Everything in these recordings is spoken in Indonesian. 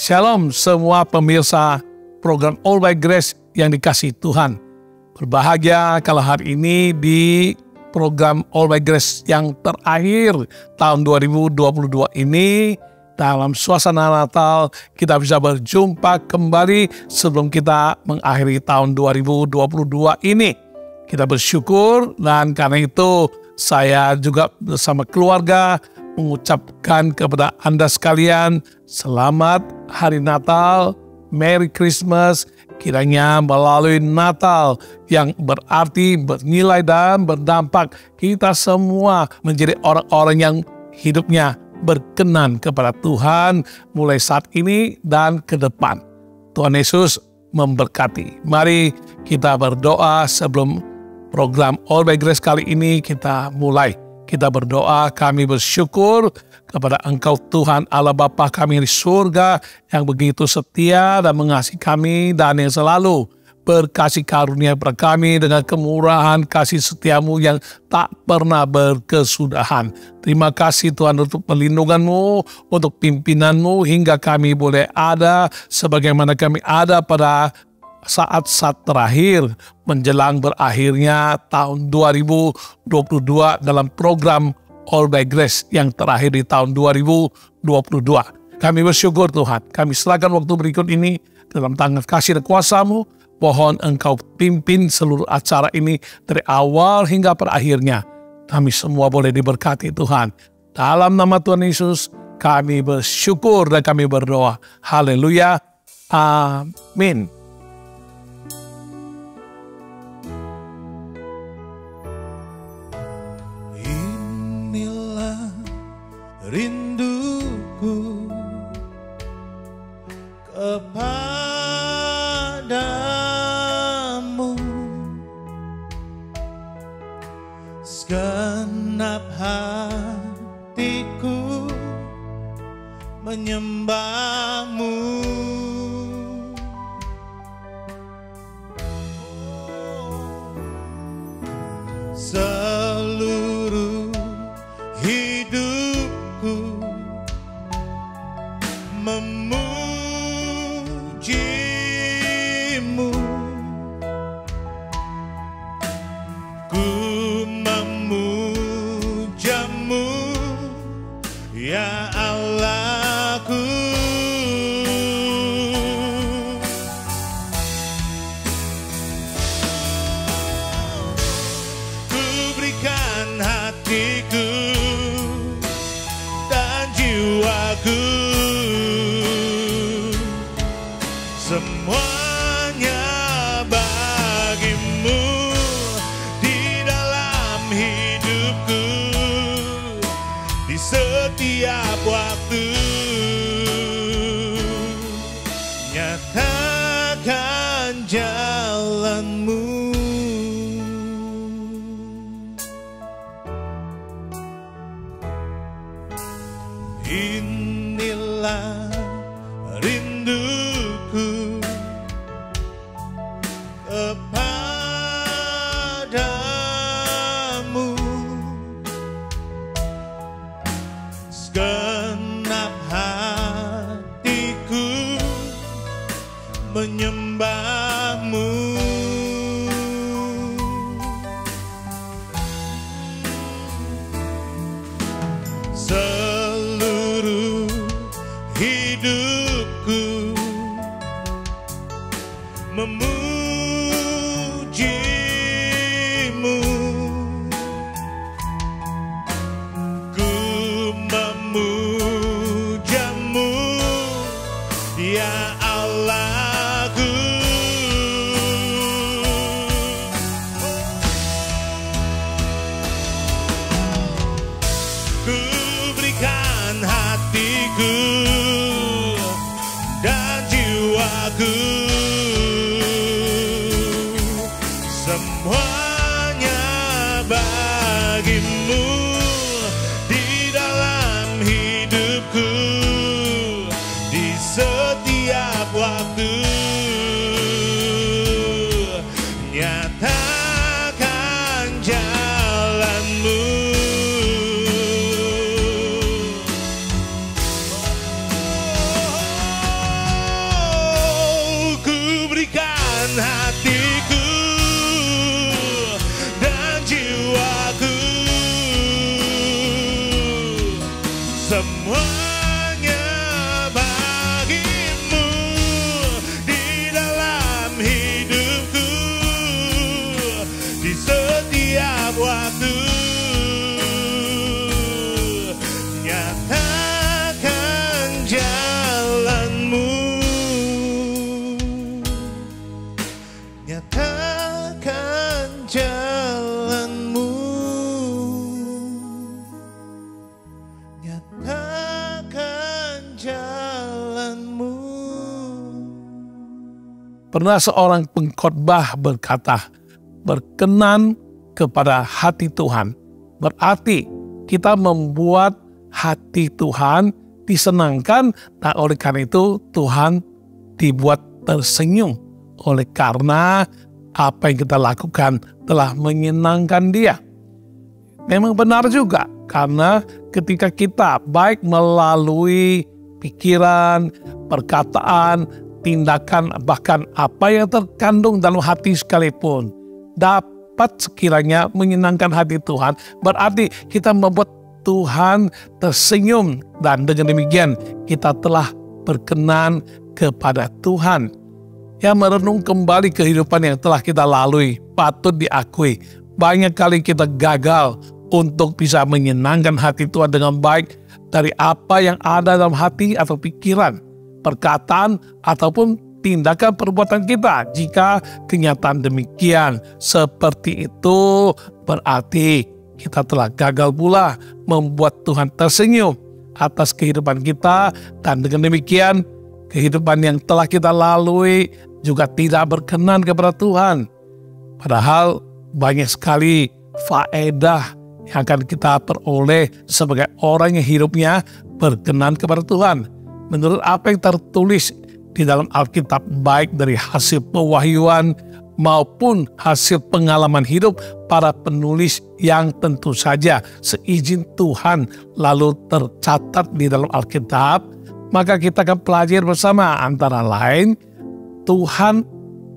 Shalom semua pemirsa program All by Grace yang dikasihi Tuhan. Berbahagia kalau hari ini di program All by Grace yang terakhir tahun 2022 ini, dalam suasana Natal kita bisa berjumpa kembali sebelum kita mengakhiri tahun 2022 ini. Kita bersyukur, dan karena itu saya juga bersama keluarga mengucapkan kepada Anda sekalian selamat Hari Natal, Merry Christmas. Kiranya melalui Natal yang berarti, bernilai dan berdampak, kita semua menjadi orang-orang yang hidupnya berkenan kepada Tuhan mulai saat ini dan ke depan. Tuhan Yesus memberkati. Mari kita berdoa sebelum program All by Grace kali ini kita mulai. Kita berdoa, kami bersyukur kepada Engkau Tuhan Allah Bapa kami di surga yang begitu setia dan mengasihi kami, dan yang selalu berkasih karunia kepada kami dengan kemurahan kasih setiamu yang tak pernah berkesudahan. Terima kasih Tuhan untuk perlindungan-Mu, untuk pimpinan-Mu hingga kami boleh ada sebagaimana kami ada pada saat-saat terakhir menjelang berakhirnya tahun 2022 dalam program All by Grace yang terakhir di tahun 2022. Kami bersyukur Tuhan, kami serahkan waktu berikut ini dalam tangan kasih dan kuasa-Mu. Mohon Engkau pimpin seluruh acara ini dari awal hingga perakhirnya. Kami semua boleh diberkati Tuhan. Dalam nama Tuhan Yesus kami bersyukur dan kami berdoa. Haleluya. Amin. Rinduku kepadamu, segenap hatiku menyembahmu. Seluruh hidupku memujimu, ku memujamu ya Allahku. Ku berikan hatiku dan jiwaku, semuanya bagimu di dalam hidupku, di setiap waktu. Nyatakan jalanmu. Inilah rinduku kepadamu, segenap hatiku menyembahmu. Seluruh hidupku memujimu, ku memujamu ya Allahku. hatiku dan jiwaku, semuanya bagimu di dalam hidupku, di setiap waktu. Nyatakan jalanmu, nyatakan jalanmu, nyatakan jalanmu. Pernah seorang pengkhotbah berkata, berkenan kepada hati Tuhan berarti kita membuat hati Tuhan disenangkan, dan oleh karena itu Tuhan dibuat tersenyum oleh karena apa yang kita lakukan telah menyenangkan Dia. Memang benar juga, karena ketika kita baik melalui pikiran, perkataan, tindakan, bahkan apa yang terkandung dalam hati sekalipun dapat sekiranya menyenangkan hati Tuhan, berarti kita membuat Tuhan tersenyum, dan dengan demikian kita telah berkenan kepada Tuhan. Ya, merenung kembali kehidupan yang telah kita lalui, patut diakui banyak kali kita gagal untuk bisa menyenangkan hati Tuhan dengan baik dari apa yang ada dalam hati atau pikiran, perkataan ataupun tindakan perbuatan kita. Jika kenyataan demikian seperti itu, berarti kita telah gagal pula membuat Tuhan tersenyum atas kehidupan kita, dan dengan demikian kehidupan yang telah kita lalui juga tidak berkenan kepada Tuhan. Padahal banyak sekali faedah yang akan kita peroleh sebagai orang yang hidupnya berkenan kepada Tuhan. Menurut apa yang tertulis di dalam Alkitab, baik dari hasil pewahyuan maupun hasil pengalaman hidup para penulis yang tentu saja seizin Tuhan lalu tercatat di dalam Alkitab, maka kita akan pelajari bersama antara lain Tuhan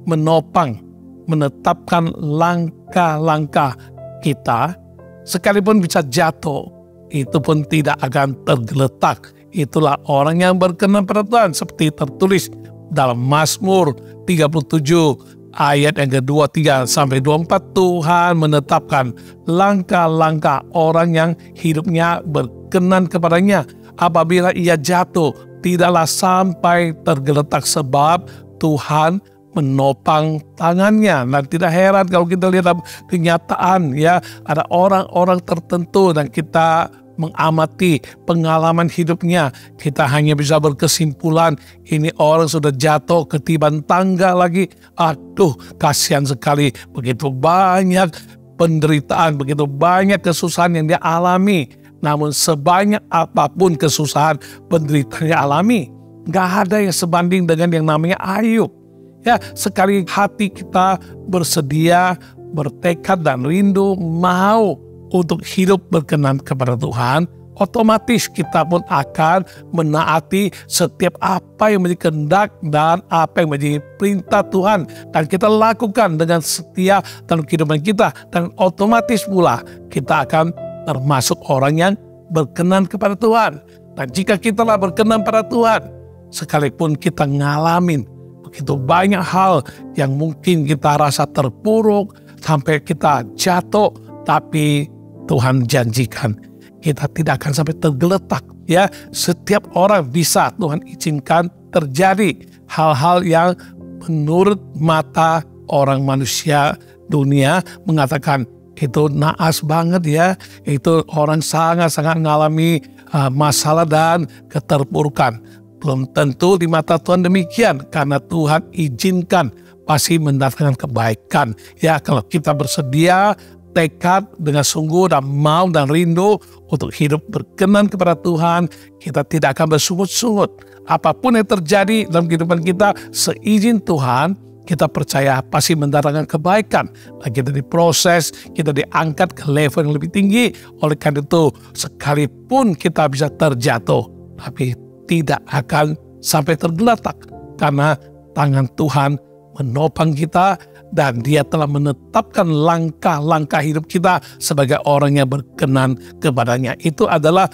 menopang, menetapkan langkah-langkah kita, sekalipun bisa jatuh, itu pun tidak akan tergeletak. Itulah orang yang berkenan pada Tuhan, seperti tertulis dalam Mazmur 37 ayat yang ke-23 sampai 24. Tuhan menetapkan langkah-langkah orang yang hidupnya berkenan kepadanya. Apabila ia jatuh, tidaklah sampai tergeletak sebab Tuhan menopang tangannya. Dan tidak heran kalau kita lihat kenyataan, ya, ada orang-orang tertentu dan kita mengamati pengalaman hidupnya, kita hanya bisa berkesimpulan ini orang sudah jatuh ketiban tangga lagi. Aduh, kasihan sekali, begitu banyak penderitaan, begitu banyak kesusahan yang dia alami. Namun sebanyak apapun kesusahan penderitaan yang alami, gak ada yang sebanding dengan yang namanya Ayub. Ya, sekali hati kita bersedia, bertekad dan rindu mau untuk hidup berkenan kepada Tuhan, otomatis kita pun akan menaati setiap apa yang menjadi kehendak dan apa yang menjadi perintah Tuhan, dan kita lakukan dengan setia dalam kehidupan kita, dan otomatis pula kita akan termasuk orang yang berkenan kepada Tuhan. Dan jika kita lah berkenan pada Tuhan, sekalipun kita ngalamin begitu banyak hal yang mungkin kita rasa terpuruk sampai kita jatuh, tapi Tuhan janjikan kita tidak akan sampai tergeletak. Ya, setiap orang bisa Tuhan izinkan terjadi hal-hal yang menurut mata orang manusia dunia mengatakan itu naas banget, ya, itu orang sangat-sangat mengalami masalah dan keterpurukan. Belum tentu di mata Tuhan demikian, karena Tuhan izinkan pasti mendatangkan kebaikan. Ya, kalau kita bersedia, tekad dengan sungguh dan mau dan rindu untuk hidup berkenan kepada Tuhan, kita tidak akan bersungut-sungut. Apapun yang terjadi dalam kehidupan kita, seizin Tuhan, kita percaya pasti mendatangkan kebaikan. Dan kita diproses, kita diangkat ke level yang lebih tinggi. Oleh karena itu, sekalipun kita bisa terjatuh, tapi tidak akan sampai tergeletak, karena tangan Tuhan menopang kita, dan Dia telah menetapkan langkah-langkah hidup kita sebagai orang yang berkenan kepadanya. Itu adalah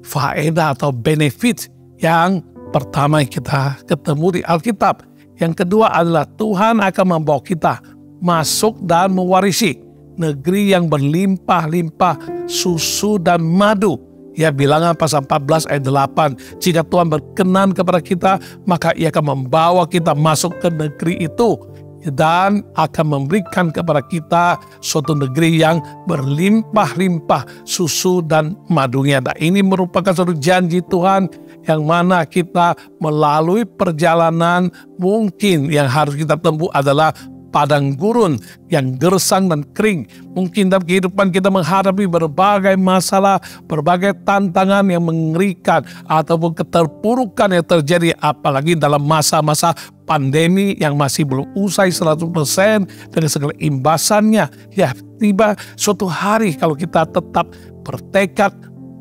faedah atau benefit yang pertama kita ketemu di Alkitab. Yang kedua adalah Tuhan akan membawa kita masuk dan mewarisi negeri yang berlimpah-limpah susu dan madu. Ya, Bilangan pasal 14 ayat 8. Jika Tuhan berkenan kepada kita, maka Ia akan membawa kita masuk ke negeri itu dan akan memberikan kepada kita suatu negeri yang berlimpah-limpah susu dan madunya. Dan ini merupakan suatu janji Tuhan yang mana kita melalui perjalanan mungkin yang harus kita tempuh adalah padang gurun yang gersang dan kering. Mungkin dalam kehidupan kita menghadapi berbagai masalah, berbagai tantangan yang mengerikan, ataupun keterpurukan yang terjadi, apalagi dalam masa-masa pandemi yang masih belum usai 100% dengan segala imbasannya. Ya, tiba suatu hari kalau kita tetap bertekad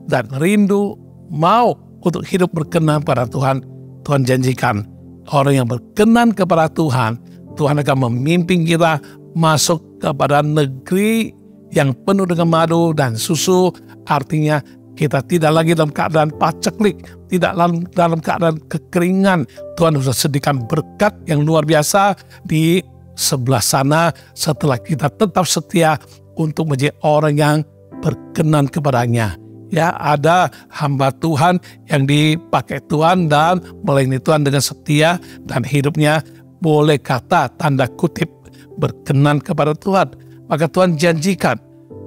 dan rindu mau untuk hidup berkenan pada Tuhan, Tuhan janjikan orang yang berkenan kepada Tuhan, Tuhan akan memimpin kita masuk kepada negeri yang penuh dengan madu dan susu. Artinya kita tidak lagi dalam keadaan paceklik, tidak dalam keadaan kekeringan. Tuhan sudah sediakan berkat yang luar biasa di sebelah sana setelah kita tetap setia untuk menjadi orang yang berkenan kepadanya. Ya, ada hamba Tuhan yang dipakai Tuhan dan melayani Tuhan dengan setia dan hidupnya boleh kata tanda kutip berkenan kepada Tuhan. Maka Tuhan janjikan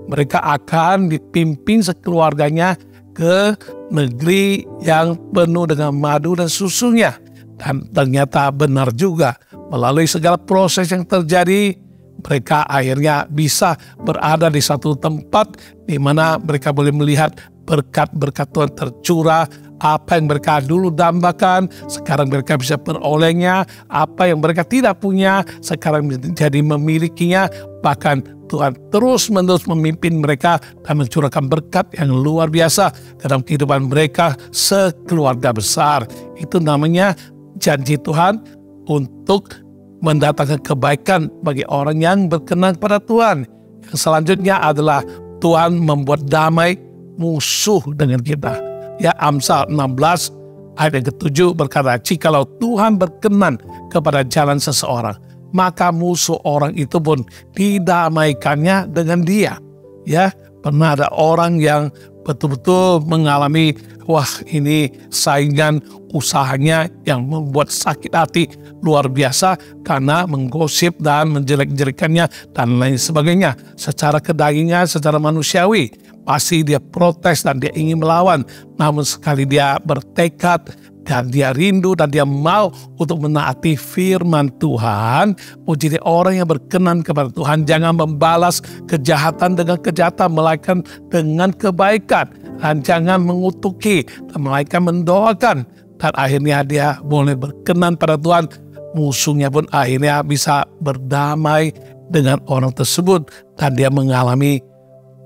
mereka akan dipimpin sekeluarganya ke negeri yang penuh dengan madu dan susunya. Dan ternyata benar juga, melalui segala proses yang terjadi, mereka akhirnya bisa berada di satu tempat di mana mereka boleh melihat berkat-berkat Tuhan tercurah. Apa yang mereka dulu dambakan, sekarang mereka bisa berolehnya. Apa yang mereka tidak punya, sekarang menjadi memilikinya. Bahkan Tuhan terus-menerus memimpin mereka dan mencurahkan berkat yang luar biasa dalam kehidupan mereka sekeluarga besar. Itu namanya janji Tuhan untuk mendatangkan kebaikan bagi orang yang berkenan kepada Tuhan. Yang selanjutnya adalah Tuhan membuat damai musuh dengan kita. Ya, Amsal 16 ayat yang ke-7 berkata, jikalau Tuhan berkenan kepada jalan seseorang, maka musuh orang itu pun didamaikannya dengan Dia. Ya, pernah ada orang yang betul-betul mengalami, wah ini saingan usahanya yang membuat sakit hati luar biasa karena menggosip dan menjelek-jelekannya dan lain sebagainya. Secara kedagingan, secara manusiawi, pasti dia protes dan dia ingin melawan. Namun sekali dia bertekad dan dia rindu dan dia mau untuk menaati firman Tuhan, menjadi orang yang berkenan kepada Tuhan. Jangan membalas kejahatan dengan kejahatan, melainkan dengan kebaikan. Dan jangan mengutuki, melainkan mendoakan. Dan akhirnya dia boleh berkenan pada Tuhan. Musuhnya pun akhirnya bisa berdamai dengan orang tersebut. Dan dia mengalami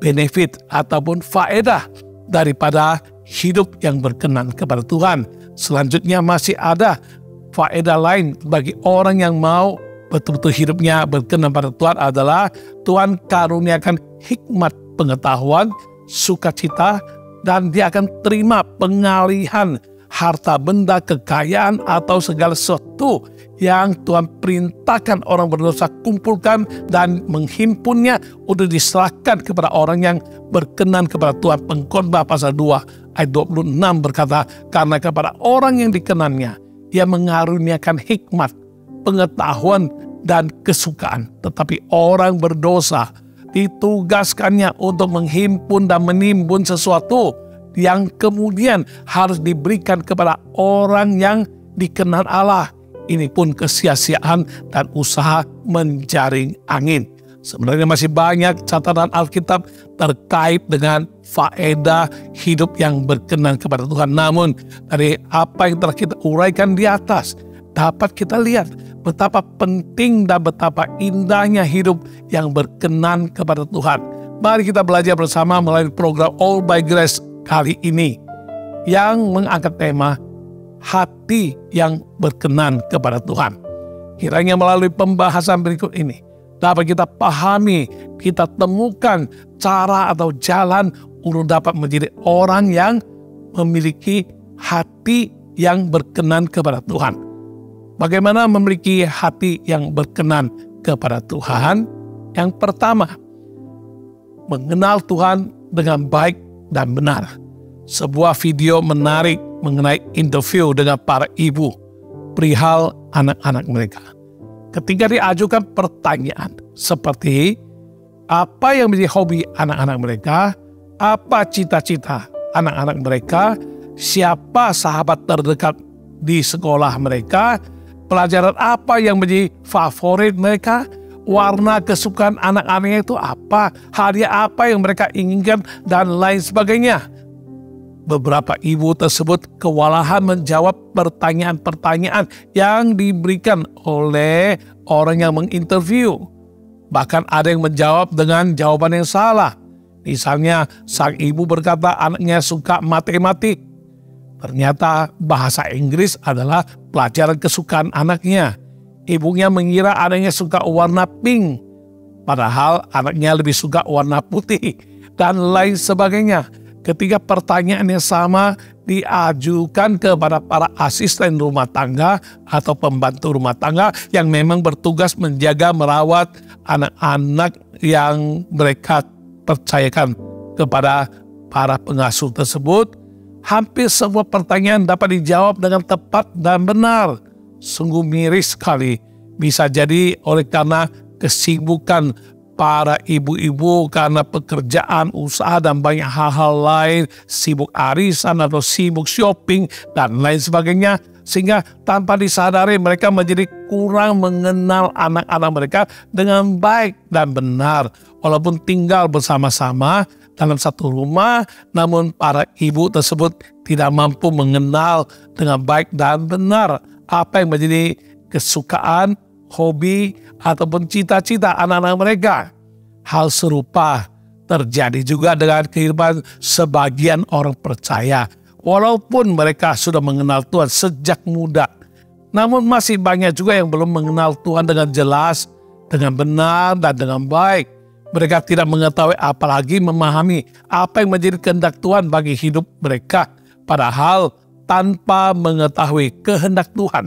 benefit ataupun faedah daripada hidup yang berkenan kepada Tuhan. Selanjutnya masih ada faedah lain bagi orang yang mau betul-betul hidupnya berkenan pada Tuhan adalah Tuhan karuniakan hikmat pengetahuan, sukacita, dan dia akan terima pengalihan harta benda, kekayaan, atau segala sesuatu yang Tuhan perintahkan orang berdosa kumpulkan dan menghimpunnya untuk diserahkan kepada orang yang berkenan kepada Tuhan. Pengkhotbah pasal 2 ayat 26 berkata, karena kepada orang yang dikenannya, Dia mengaruniakan hikmat, pengetahuan, dan kesukaan. Tetapi orang berdosa ditugaskannya untuk menghimpun dan menimbun sesuatu yang kemudian harus diberikan kepada orang yang dikenal Allah. Ini pun kesia-siaan dan usaha menjaring angin. Sebenarnya masih banyak catatan Alkitab terkait dengan faedah hidup yang berkenan kepada Tuhan. Namun dari apa yang telah kita uraikan di atas, dapat kita lihat betapa penting dan betapa indahnya hidup yang berkenan kepada Tuhan. Mari kita belajar bersama melalui program All by Grace kali ini yang mengangkat tema hati yang berkenan kepada Tuhan. Kiranya melalui pembahasan berikut ini dapat kita pahami, kita temukan cara atau jalan untuk dapat menjadi orang yang memiliki hati yang berkenan kepada Tuhan. Bagaimana memiliki hati yang berkenan kepada Tuhan? Yang pertama, mengenal Tuhan dengan baik dan benar. Sebuah video menarik mengenai interview dengan para ibu perihal anak-anak mereka. Ketika diajukan pertanyaan seperti apa yang menjadi hobi anak-anak mereka, apa cita-cita anak-anak mereka, siapa sahabat terdekat di sekolah mereka, pelajaran apa yang menjadi favorit mereka, warna kesukaan anak-anaknya itu apa, hadiah apa yang mereka inginkan, dan lain sebagainya. Beberapa ibu tersebut kewalahan menjawab pertanyaan-pertanyaan yang diberikan oleh orang yang menginterview. Bahkan ada yang menjawab dengan jawaban yang salah. Misalnya, sang ibu berkata anaknya suka matematik. Ternyata bahasa Inggris adalah pelajaran kesukaan anaknya. Ibunya mengira anaknya suka warna pink, padahal anaknya lebih suka warna putih, dan lain sebagainya. Ketika pertanyaan yang sama diajukan kepada para asisten rumah tangga atau pembantu rumah tangga yang memang bertugas menjaga merawat anak-anak yang mereka percayakan kepada para pengasuh tersebut, hampir semua pertanyaan dapat dijawab dengan tepat dan benar. Sungguh miris sekali, bisa jadi oleh karena kesibukan para ibu-ibu karena pekerjaan, usaha, dan banyak hal-hal lain, sibuk arisan atau sibuk shopping, dan lain sebagainya, sehingga tanpa disadari mereka menjadi kurang mengenal anak-anak mereka dengan baik dan benar. Walaupun tinggal bersama-sama dalam satu rumah, namun para ibu tersebut tidak mampu mengenal dengan baik dan benar apa yang menjadi kesukaan, hobi, ataupun cita-cita anak-anak mereka. Hal serupa terjadi juga dengan kehidupan sebagian orang percaya. Walaupun mereka sudah mengenal Tuhan sejak muda, namun masih banyak juga yang belum mengenal Tuhan dengan jelas, dengan benar, dan dengan baik. Mereka tidak mengetahui apalagi memahami apa yang menjadi kehendak Tuhan bagi hidup mereka. Padahal tanpa mengetahui kehendak Tuhan,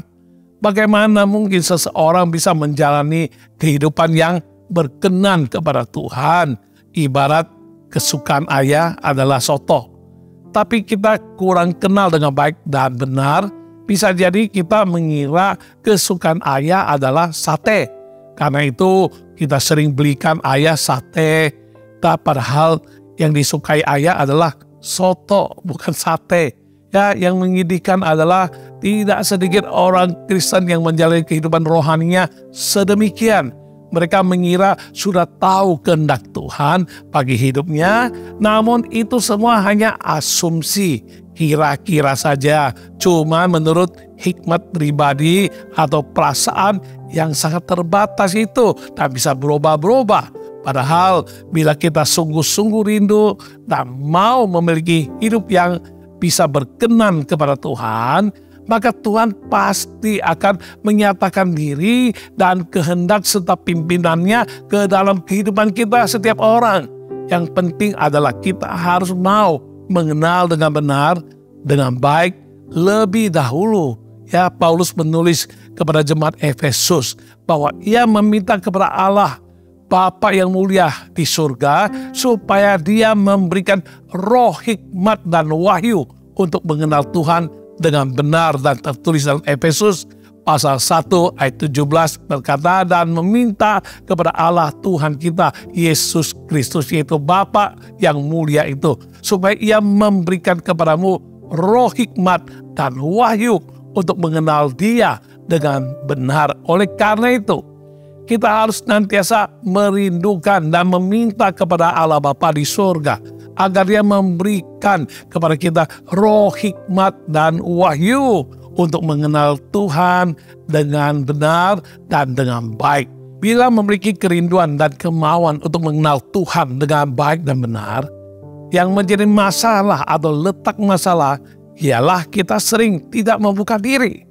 bagaimana mungkin seseorang bisa menjalani kehidupan yang berkenan kepada Tuhan? Ibarat kesukaan ayah adalah soto, tapi kita kurang kenal dengan baik dan benar. Bisa jadi kita mengira kesukaan ayah adalah sate. Karena itu kita sering belikan ayah sate, padahal yang disukai ayah adalah soto, bukan sate. Ya, yang menyedihkan adalah tidak sedikit orang Kristen yang menjalani kehidupan rohaninya sedemikian. Mereka mengira sudah tahu kehendak Tuhan bagi hidupnya, namun itu semua hanya asumsi, kira-kira saja, cuma menurut hikmat pribadi atau perasaan yang sangat terbatas itu, tak bisa berubah-berubah. Padahal bila kita sungguh-sungguh rindu dan mau memiliki hidup yang bisa berkenan kepada Tuhan, maka Tuhan pasti akan menyatakan diri dan kehendak serta pimpinannya ke dalam kehidupan kita setiap orang. Yang penting adalah kita harus mau mengenal dengan benar, dengan baik lebih dahulu. Ya, Paulus menulis kepada jemaat Efesus bahwa ia meminta kepada Allah Bapa yang mulia di surga supaya Dia memberikan roh hikmat dan wahyu untuk mengenal Tuhan dengan benar, dan tertulis dalam Efesus pasal 1 ayat 17 berkata, dan meminta kepada Allah Tuhan kita Yesus Kristus, yaitu Bapa yang mulia itu, supaya Ia memberikan kepadamu roh hikmat dan wahyu untuk mengenal Dia dengan benar. Oleh karena itu, kita harus senantiasa merindukan dan meminta kepada Allah Bapa di surga agar Dia memberikan kepada kita roh hikmat dan wahyu untuk mengenal Tuhan dengan benar dan dengan baik. Bila memiliki kerinduan dan kemauan untuk mengenal Tuhan dengan baik dan benar, yang menjadi masalah atau letak masalah ialah kita sering tidak membuka diri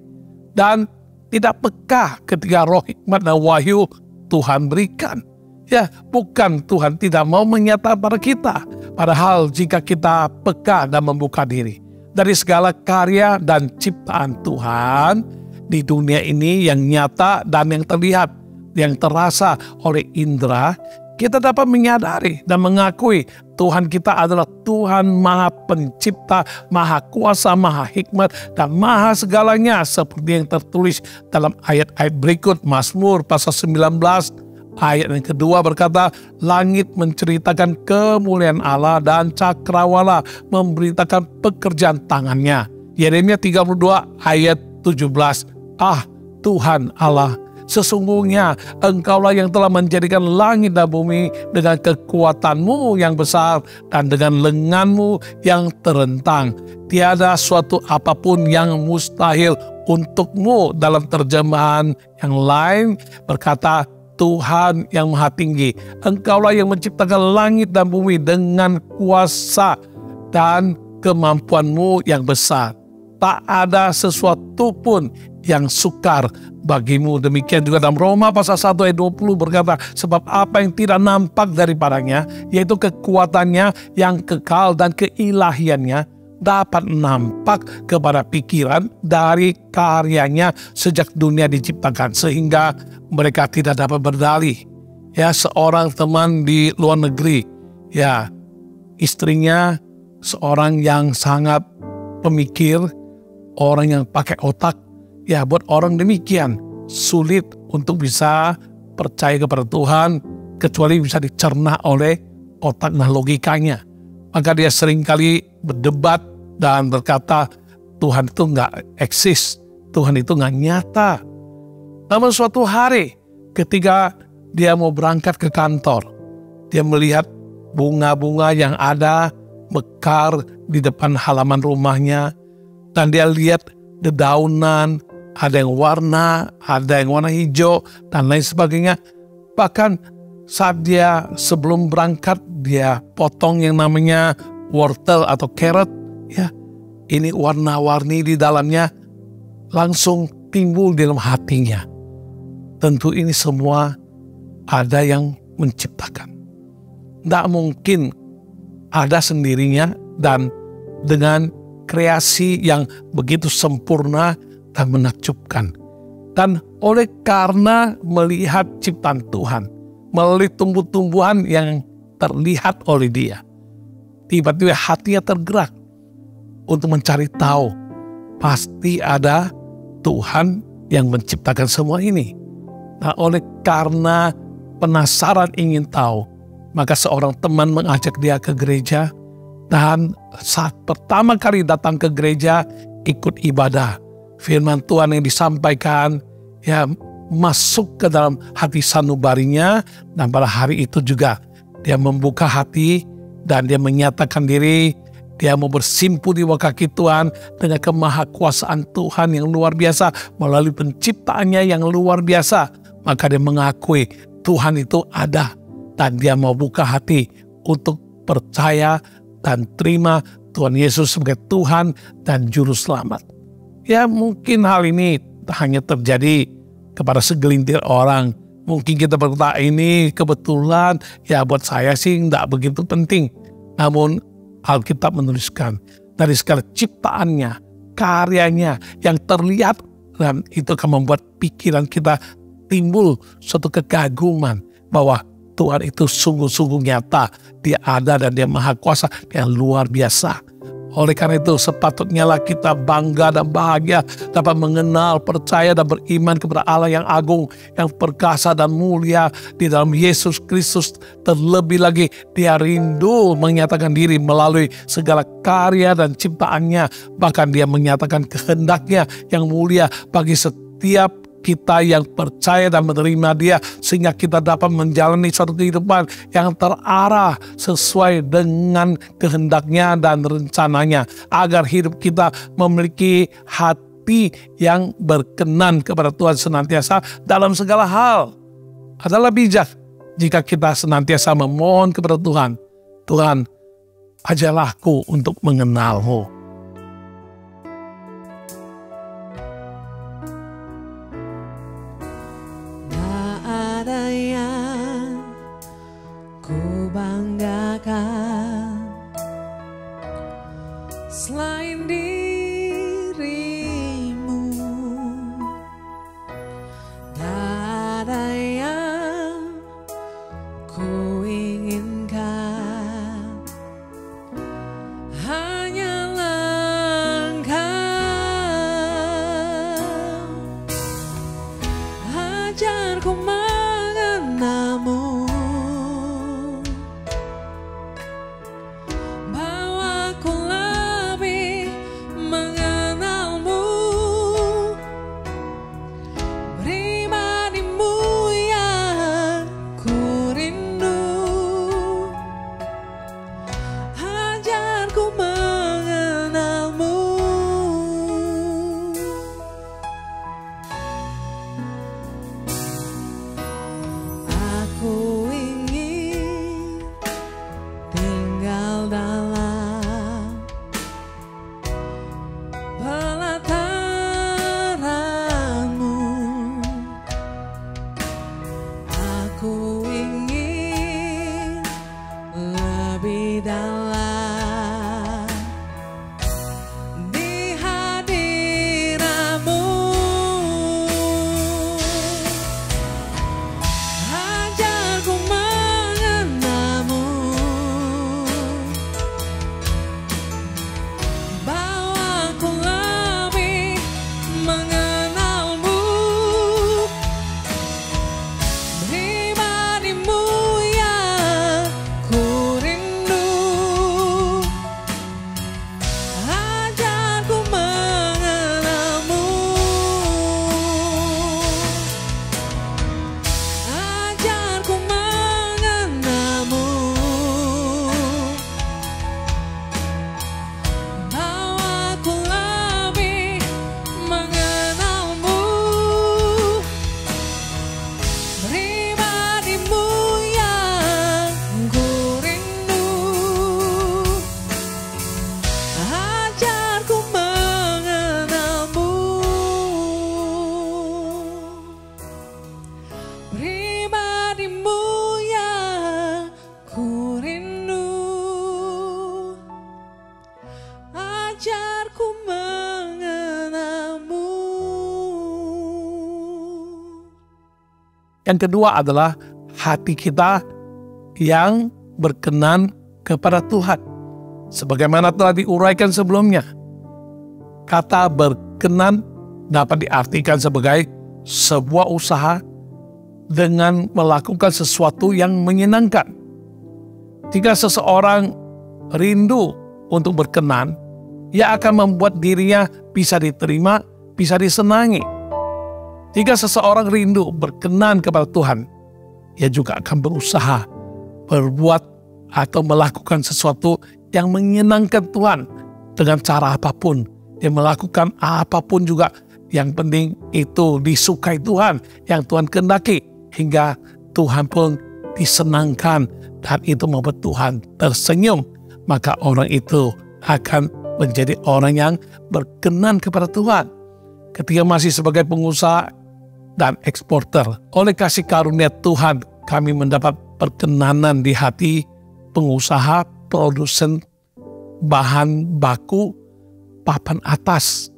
dan tidak peka ketika roh hikmat dan wahyu Tuhan berikan. Ya, bukan Tuhan tidak mau menyatakan pada kita. Padahal jika kita peka dan membuka diri dari segala karya dan ciptaan Tuhan di dunia ini yang nyata dan yang terlihat, yang terasa oleh indera, kita dapat menyadari dan mengakui Tuhan kita adalah Tuhan Maha Pencipta, Maha Kuasa, Maha Hikmat, dan Maha segalanya, seperti yang tertulis dalam ayat-ayat berikut. Mazmur pasal 19 ayat yang kedua berkata, langit menceritakan kemuliaan Allah dan cakrawala memberitakan pekerjaan tangannya. Yeremia 32 ayat 17, Tuhan Allah, sesungguhnya Engkaulah yang telah menjadikan langit dan bumi dengan kekuatanmu yang besar dan dengan lenganmu yang terentang. Tiada suatu apapun yang mustahil untukmu. Dalam terjemahan yang lain berkata, Tuhan yang Maha Tinggi, Engkaulah yang menciptakan langit dan bumi dengan kuasa dan kemampuanmu yang besar. Tak ada sesuatu pun yang sukar bagimu. Demikian juga dalam Roma pasal 1 ayat 20 berkata, sebab apa yang tidak nampak daripadanya, yaitu kekuatannya yang kekal dan keilahiannya, dapat nampak kepada pikiran dari karyanya sejak dunia diciptakan, sehingga mereka tidak dapat berdalih. Ya, seorang teman di luar negeri, ya, istrinya seorang yang sangat pemikir, orang yang pakai otak. Ya, buat orang demikian sulit untuk bisa percaya kepada Tuhan kecuali bisa dicerna oleh otak dan logikanya. Maka dia seringkali berdebat dan berkata Tuhan itu nggak eksis, Tuhan itu nggak nyata. Namun suatu hari ketika dia mau berangkat ke kantor, dia melihat bunga-bunga yang ada mekar di depan halaman rumahnya, dan dia lihat dedaunan, ada yang warna, ada yang warna hijau, dan lain sebagainya. Bahkan saat dia sebelum berangkat, dia potong yang namanya wortel atau carrot. Ya, ini warna-warni di dalamnya, langsung timbul di dalam hatinya. Tentu ini semua ada yang menciptakan. Tidak mungkin ada sendirinya dan dengan kreasi yang begitu sempurna dan menakjubkan. Dan oleh karena melihat ciptaan Tuhan, melalui tumbuh-tumbuhan yang terlihat oleh dia, tiba-tiba hatinya tergerak untuk mencari tahu. Pasti ada Tuhan yang menciptakan semua ini. Nah, oleh karena penasaran ingin tahu, maka seorang teman mengajak dia ke gereja. Dan saat pertama kali datang ke gereja, ikut ibadah, firman Tuhan yang disampaikan ya masuk ke dalam hati sanubarinya. Dan pada hari itu juga dia membuka hati dan dia menyatakan diri. Dia mau bersimpu di bawah kaki Tuhan dengan kemahakuasaan Tuhan yang luar biasa melalui penciptaannya yang luar biasa. Maka dia mengakui Tuhan itu ada dan dia mau buka hati untuk percaya dan terima Tuhan Yesus sebagai Tuhan dan Juru Selamat. Ya, mungkin hal ini hanya terjadi kepada segelintir orang. Mungkin kita berkata ini kebetulan, ya buat saya sih tidak begitu penting. Namun Alkitab menuliskan dari segala ciptaannya, karyanya yang terlihat, dan itu akan membuat pikiran kita timbul suatu kekaguman bahwa Tuhan itu sungguh-sungguh nyata. Dia ada dan dia maha kuasa, dia luar biasa. Oleh karena itu sepatutnya lah kita bangga dan bahagia dapat mengenal, percaya dan beriman kepada Allah yang agung, yang perkasa dan mulia di dalam Yesus Kristus. Terlebih lagi dia rindu menyatakan diri melalui segala karya dan ciptaannya. Bahkan dia menyatakan kehendaknya yang mulia bagi setiap kita yang percaya dan menerima dia, sehingga kita dapat menjalani suatu kehidupan yang terarah sesuai dengan kehendaknya dan rencananya, agar hidup kita memiliki hati yang berkenan kepada Tuhan senantiasa dalam segala hal. Adalah bijak jika kita senantiasa memohon kepada Tuhan, Tuhan, ajarlah aku untuk mengenal-Mu. Yang kedua adalah hati kita yang berkenan kepada Tuhan. Sebagaimana telah diuraikan sebelumnya, kata berkenan dapat diartikan sebagai sebuah usaha dengan melakukan sesuatu yang menyenangkan. Jika seseorang rindu untuk berkenan, ia akan membuat dirinya bisa diterima, bisa disenangi. Jika seseorang rindu berkenan kepada Tuhan, ia juga akan berusaha berbuat atau melakukan sesuatu yang menyenangkan Tuhan dengan cara apapun. Dia melakukan apapun juga, yang penting itu disukai Tuhan, yang Tuhan kehendaki, hingga Tuhan pun disenangkan dan itu membuat Tuhan tersenyum. Maka orang itu akan menjadi orang yang berkenan kepada Tuhan. Ketika masih sebagai pengusaha dan eksporter, oleh kasih karunia Tuhan, kami mendapat perkenanan di hati pengusaha produsen bahan baku papan atas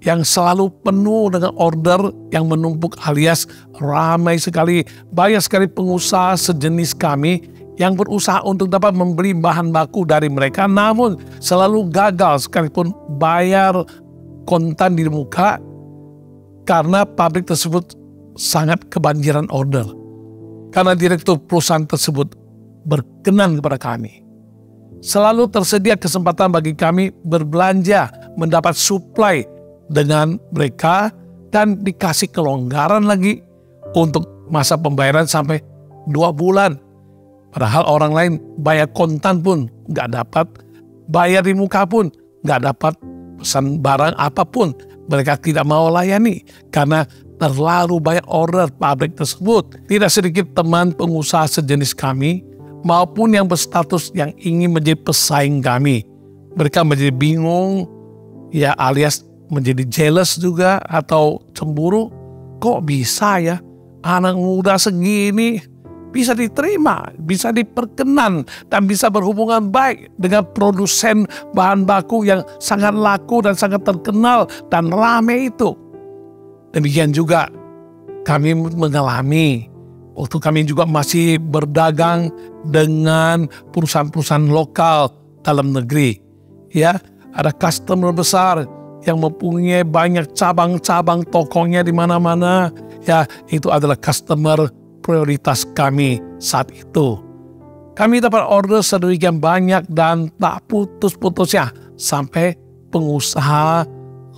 yang selalu penuh dengan order yang menumpuk, alias ramai sekali, banyak sekali pengusaha sejenis kami yang berusaha untuk dapat membeli bahan baku dari mereka, namun selalu gagal sekalipun bayar kontan di muka karena pabrik tersebut sangat kebanjiran order. Karena direktur perusahaan tersebut berkenan kepada kami, selalu tersedia kesempatan bagi kami berbelanja, mendapat suplai dengan mereka, dan dikasih kelonggaran lagi untuk masa pembayaran sampai 2 bulan. Padahal orang lain bayar kontan pun nggak dapat, bayar di muka pun nggak dapat, pesan barang apapun mereka tidak mau layani karena terlalu banyak order pabrik tersebut. Tidak sedikit teman pengusaha sejenis kami maupun yang berstatus yang ingin menjadi pesaing kami, mereka menjadi bingung, ya alias menjadi jealous juga atau cemburu. Kok bisa ya anak muda segini bisa diterima, bisa diperkenan, dan bisa berhubungan baik dengan produsen bahan baku yang sangat laku dan sangat terkenal dan ramai itu. Demikian juga kami mengalami waktu kami juga masih berdagang dengan perusahaan-perusahaan lokal dalam negeri. Ya, ada customer besar yang mempunyai banyak cabang-cabang tokonya di mana-mana. Ya, itu adalah customer prioritas kami saat itu. Kami dapat order sedemikian banyak dan tak putus-putusnya sampai pengusaha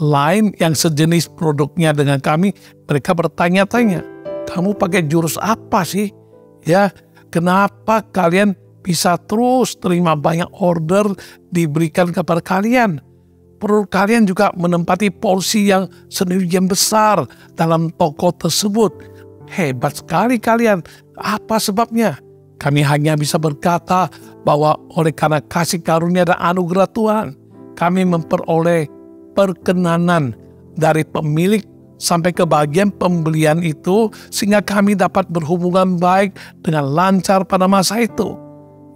lain yang sejenis produknya dengan kami, mereka bertanya-tanya, kamu pakai jurus apa sih? Ya, kenapa kalian bisa terus terima banyak order diberikan kepada kalian? Perlu kalian juga menempati porsi yang sedemikian besar dalam toko tersebut. Hebat sekali kalian. Apa sebabnya? Kami hanya bisa berkata bahwa oleh karena kasih karunia dan anugerah Tuhan, kami memperoleh perkenanan dari pemilik sampai ke bagian pembelian itu, sehingga kami dapat berhubungan baik dengan lancar pada masa itu.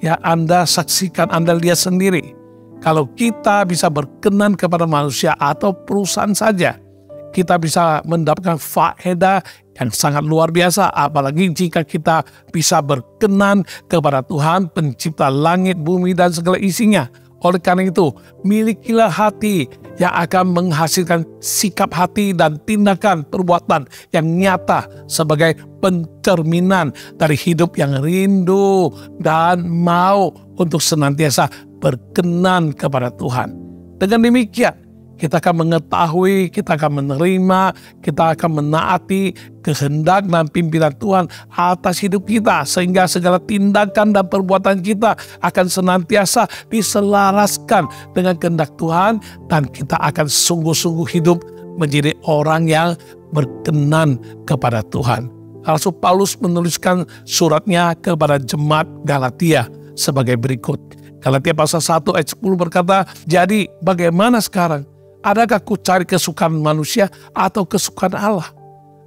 Ya, Anda saksikan, Anda lihat sendiri. Kalau kita bisa berkenan kepada manusia atau perusahaan saja, kita bisa mendapatkan faedah yang sangat luar biasa, apalagi jika kita bisa berkenan kepada Tuhan, pencipta langit, bumi, dan segala isinya. Oleh karena itu, milikilah hati yang akan menghasilkan sikap hati dan tindakan perbuatan yang nyata sebagai pencerminan dari hidup yang rindu dan mau untuk senantiasa berkenan kepada Tuhan. Dengan demikian, kita akan mengetahui, kita akan menerima, kita akan menaati kehendak dan pimpinan Tuhan atas hidup kita, sehingga segala tindakan dan perbuatan kita akan senantiasa diselaraskan dengan kehendak Tuhan, dan kita akan sungguh-sungguh hidup menjadi orang yang berkenan kepada Tuhan. Rasul Paulus menuliskan suratnya kepada jemaat Galatia sebagai berikut. Galatia pasal 1 ayat 10 berkata, jadi bagaimana sekarang? Adakah ku cari kesukaan manusia atau kesukaan Allah?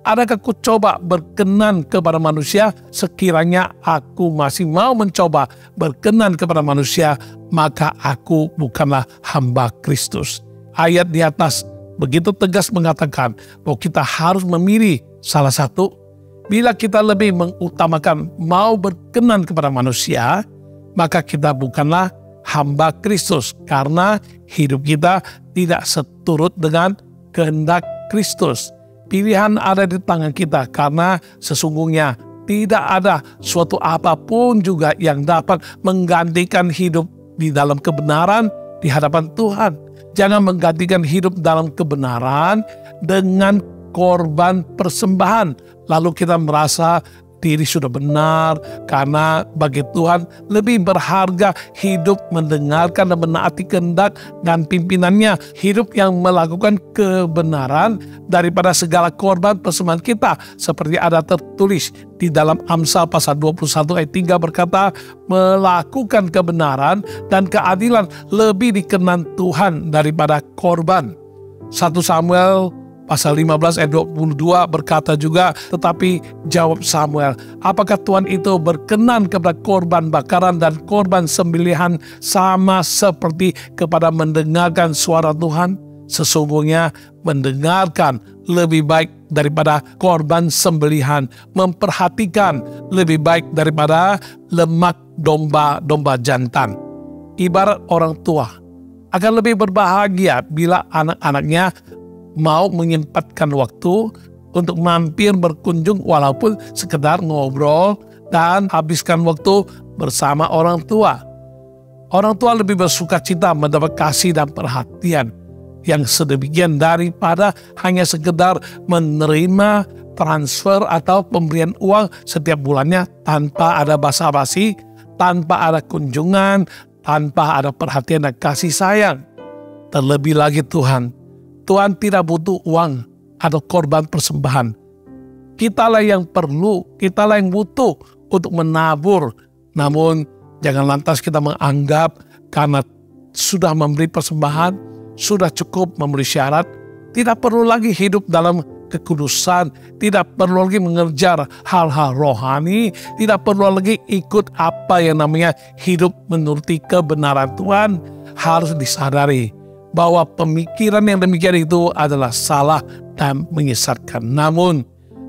Adakah ku coba berkenan kepada manusia? Sekiranya aku masih mau mencoba berkenan kepada manusia, maka aku bukanlah hamba Kristus. Ayat di atas begitu tegas mengatakan bahwa kita harus memilih salah satu, Bila kita lebih mengutamakan mau berkenan kepada manusia, maka kita bukanlah hamba Kristus, karena hidup kita tidak seturut dengan kehendak Kristus. Pilihan ada di tangan kita, karena sesungguhnya tidak ada suatu apapun juga yang dapat menggantikan hidup di dalam kebenaran di hadapan Tuhan. Jangan menggantikan hidup dalam kebenaran dengan korban persembahan, lalu kita merasa diri sudah benar, karena bagi Tuhan lebih berharga hidup mendengarkan dan menaati kehendak dan pimpinannya, hidup yang melakukan kebenaran daripada segala korban persembahan kita, seperti ada tertulis di dalam Amsal pasal 21 ayat 3 berkata, melakukan kebenaran dan keadilan lebih dikenan Tuhan daripada korban. 1 Samuel pasal 15 ayat 22 berkata juga, tetapi jawab Samuel, apakah Tuhan itu berkenan kepada korban bakaran dan korban sembelihan sama seperti kepada mendengarkan suara Tuhan? Sesungguhnya mendengarkan lebih baik daripada korban sembelihan, memperhatikan lebih baik daripada lemak domba-domba jantan. Ibarat orang tua akan lebih berbahagia bila anak-anaknya mau menyempatkan waktu untuk mampir berkunjung walaupun sekedar ngobrol dan habiskan waktu bersama orang tua. Orang tua lebih bersukacita mendapat kasih dan perhatian yang sedemikian daripada hanya sekedar menerima transfer atau pemberian uang setiap bulannya tanpa ada basa-basi, tanpa ada kunjungan, tanpa ada perhatian dan kasih sayang. Terlebih lagi Tuhan tidak butuh uang atau korban persembahan. Kitalah yang perlu, kitalah yang butuh untuk menabur. Namun jangan lantas kita menganggap karena sudah memberi persembahan, sudah cukup memenuhi syarat, tidak perlu lagi hidup dalam kekudusan, tidak perlu lagi mengejar hal-hal rohani, tidak perlu lagi ikut apa yang namanya hidup menuruti kebenaran Tuhan. Harus disadari bahwa pemikiran yang demikian itu adalah salah dan menyesatkan. Namun,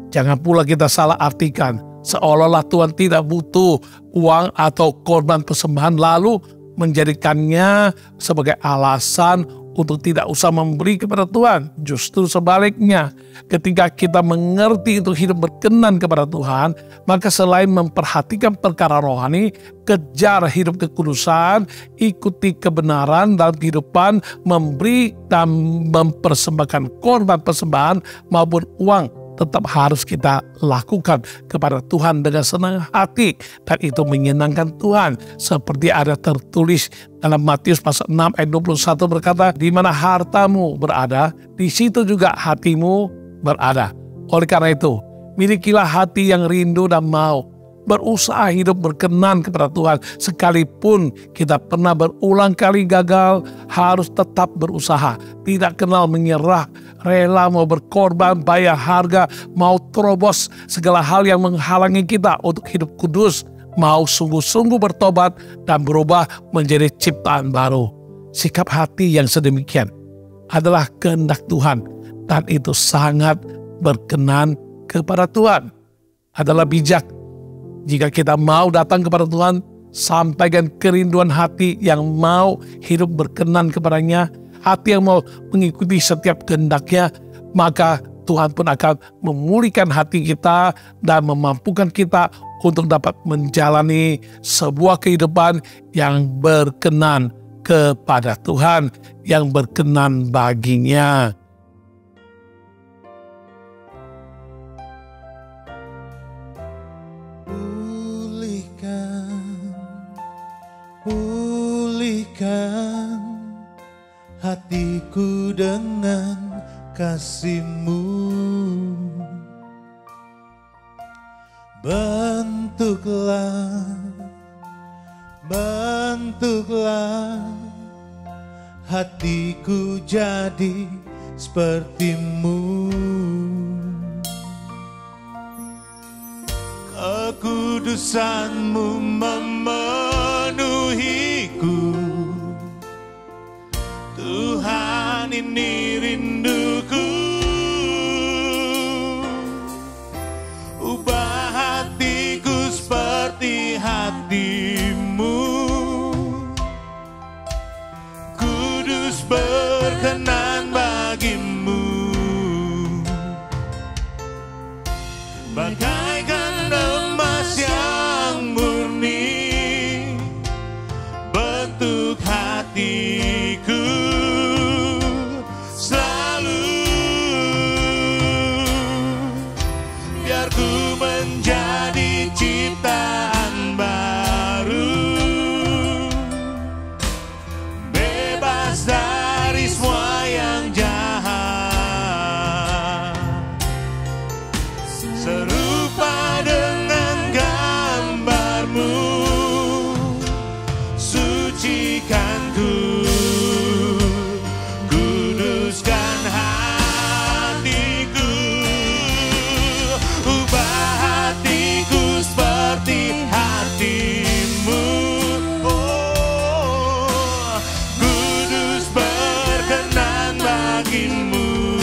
jangan pula kita salah artikan seolah-olah Tuhan tidak butuh uang atau korban persembahan lalu menjadikannya sebagai alasan untuk tidak usah memberi kepada Tuhan. Justru sebaliknya, ketika kita mengerti untuk hidup berkenan kepada Tuhan, maka selain memperhatikan perkara rohani, kejar hidup kekudusan, ikuti kebenaran dalam kehidupan, memberi dan mempersembahkan korban persembahan maupun uang, tetap harus kita lakukan kepada Tuhan dengan senang hati, dan itu menyenangkan Tuhan. Seperti ada tertulis dalam Matius pasal 6 ayat 21 berkata, di mana hartamu berada, di situ juga hatimu berada. Oleh karena itu, milikilah hati yang rindu dan mau berusaha hidup berkenan kepada Tuhan. Sekalipun kita pernah berulang kali gagal, harus tetap berusaha, tidak kenal menyerah, rela mau berkorban, bayar harga, mau terobos segala hal yang menghalangi kita untuk hidup kudus, mau sungguh-sungguh bertobat dan berubah menjadi ciptaan baru. Sikap hati yang sedemikian adalah kehendak Tuhan, dan itu sangat berkenan kepada Tuhan. Adalah bijak jika kita mau datang kepada Tuhan, sampaikan kerinduan hati yang mau hidup berkenan kepadanya, hati yang mau mengikuti setiap kehendaknya, maka Tuhan pun akan memulihkan hati kita dan memampukan kita untuk dapat menjalani sebuah kehidupan yang berkenan kepada Tuhan, yang berkenan baginya. Pulihkan hatiku dengan kasih-Mu, bentuklah hatiku jadi seperti-Mu. Kekudusan-Mu memenuhiku, Tuhan ini rinduku. Ubah bagaikan emas yang murni, bentuk hatiku selalu, biar ku menjadi ciptaan baru, bebas dari semua yang jahat, serupa dengan gambarmu, sucikan ku, kuduskan hatiku, ubah hatiku seperti hatimu, oh, kudus berkenan bagimu,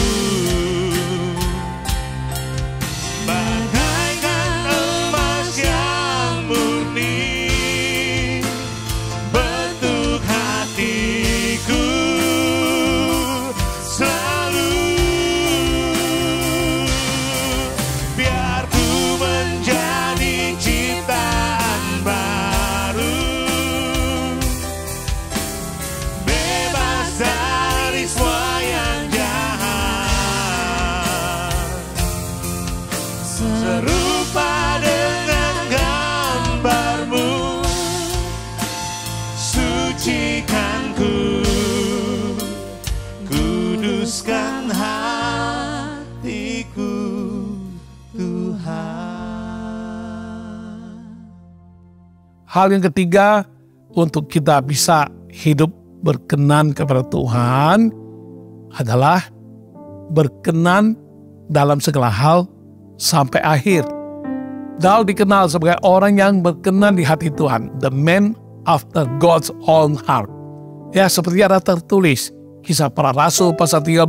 bagaikan emas yang murni, bentuk hatiku selalu, biar ku menjadi ciptaan baru, bebas dari semua yang jahat, serupa dengan gambarmu, sucikan ku, kuduskan hatiku, Tuhan. Hal yang ketiga, untuk kita bisa hidup berkenan kepada Tuhan adalah berkenan dalam segala hal sampai akhir. Daud dikenal sebagai orang yang berkenan di hati Tuhan, the man after God's own heart. Ya, seperti ada tertulis, Kisah Para Rasul pasal 13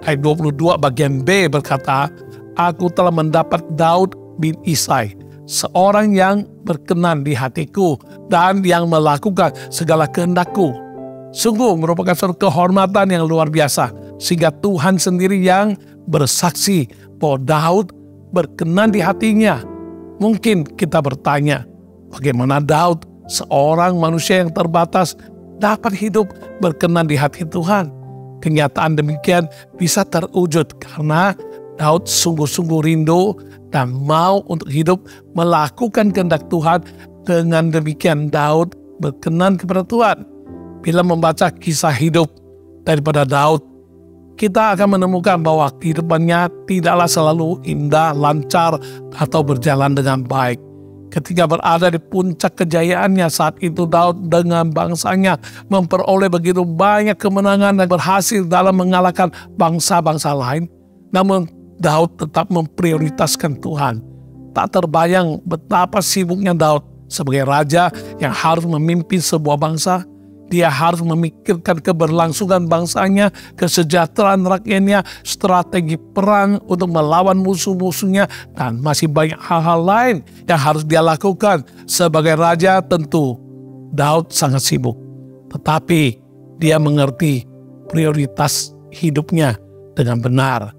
ayat 22 bagian B berkata, aku telah mendapat Daud bin Isai, seorang yang berkenan di hatiku dan yang melakukan segala kehendakku. Sungguh merupakan suatu kehormatan yang luar biasa, sehingga Tuhan sendiri yang bersaksi bahwa Daud berkenan di hatinya. Mungkin kita bertanya, bagaimana Daud, seorang manusia yang terbatas, dapat hidup berkenan di hati Tuhan? Kenyataan demikian bisa terwujud karena Daud sungguh-sungguh rindu dan mau untuk hidup melakukan kehendak Tuhan. Dengan demikian Daud berkenan kepada Tuhan. Bila membaca kisah hidup daripada Daud, kita akan menemukan bahwa kehidupannya tidaklah selalu indah, lancar, atau berjalan dengan baik. Ketika berada di puncak kejayaannya saat itu, Daud dengan bangsanya memperoleh begitu banyak kemenangan dan berhasil dalam mengalahkan bangsa-bangsa lain. Namun Daud tetap memprioritaskan Tuhan. Tak terbayang betapa sibuknya Daud sebagai raja yang harus memimpin sebuah bangsa. Dia harus memikirkan keberlangsungan bangsanya, kesejahteraan rakyatnya, strategi perang untuk melawan musuh-musuhnya, dan masih banyak hal-hal lain yang harus dia lakukan. Sebagai raja tentu Daud sangat sibuk. Tetapi dia mengerti prioritas hidupnya dengan benar.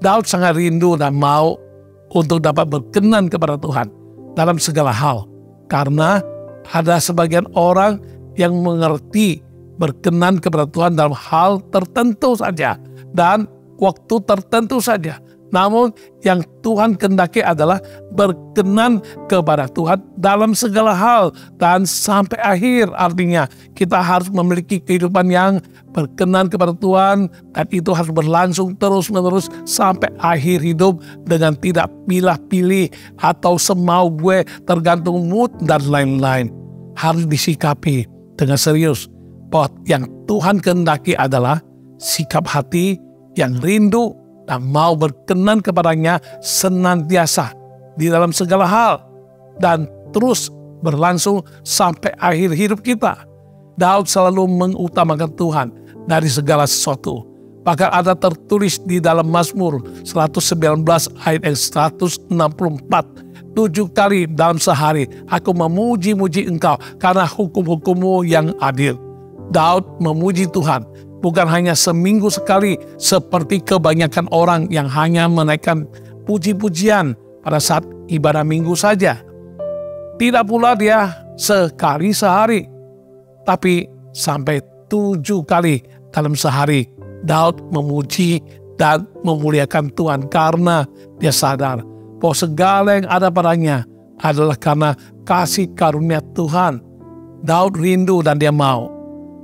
Daud sangat rindu dan mau untuk dapat berkenan kepada Tuhan dalam segala hal. Karena ada sebagian orang yang mengerti berkenan kepada Tuhan dalam hal tertentu saja dan waktu tertentu saja. Namun yang Tuhan kehendaki adalah berkenan kepada Tuhan dalam segala hal dan sampai akhir. Artinya kita harus memiliki kehidupan yang berkenan kepada Tuhan, dan itu harus berlangsung terus-menerus sampai akhir hidup dengan tidak pilih-pilih atau semau gue, tergantung mood dan lain-lain. Harus disikapi dengan serius bahwa yang Tuhan kehendaki adalah sikap hati yang rindu dan mau berkenan kepadanya senantiasa di dalam segala hal dan terus berlangsung sampai akhir hidup kita. Daud selalu mengutamakan Tuhan dari segala sesuatu. Bahkan ada tertulis di dalam Mazmur 119 ayat 164. 7 kali dalam sehari aku memuji-muji Engkau karena hukum-hukum-Mu yang adil. Daud memuji Tuhan bukan hanya seminggu sekali seperti kebanyakan orang yang hanya menaikkan puji-pujian pada saat ibadah minggu saja. Tidak pula dia sekali sehari, tapi sampai 7 kali dalam sehari Daud memuji dan memuliakan Tuhan karena dia sadar bahwa segala yang ada padanya adalah karena kasih karunia Tuhan. Daud rindu dan dia mau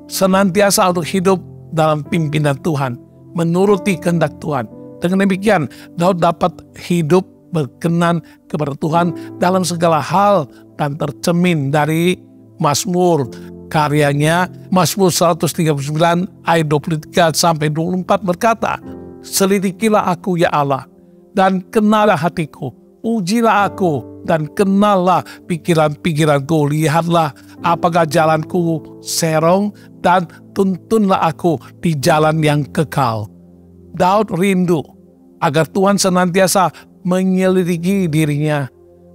senantiasa untuk hidup dalam pimpinan Tuhan, menuruti kehendak Tuhan. Dengan demikian, Daud dapat hidup berkenan kepada Tuhan dalam segala hal dan tercermin dari Mazmur karyanya. Mazmur 139 ayat 23 sampai 24 berkata, "Selidikilah aku ya Allah, dan kenallah hatiku. Ujilah aku dan kenallah pikiran-pikiranku. Lihatlah apakah jalanku serong, dan tuntunlah aku di jalan yang kekal." Daud rindu agar Tuhan senantiasa menyelidiki dirinya,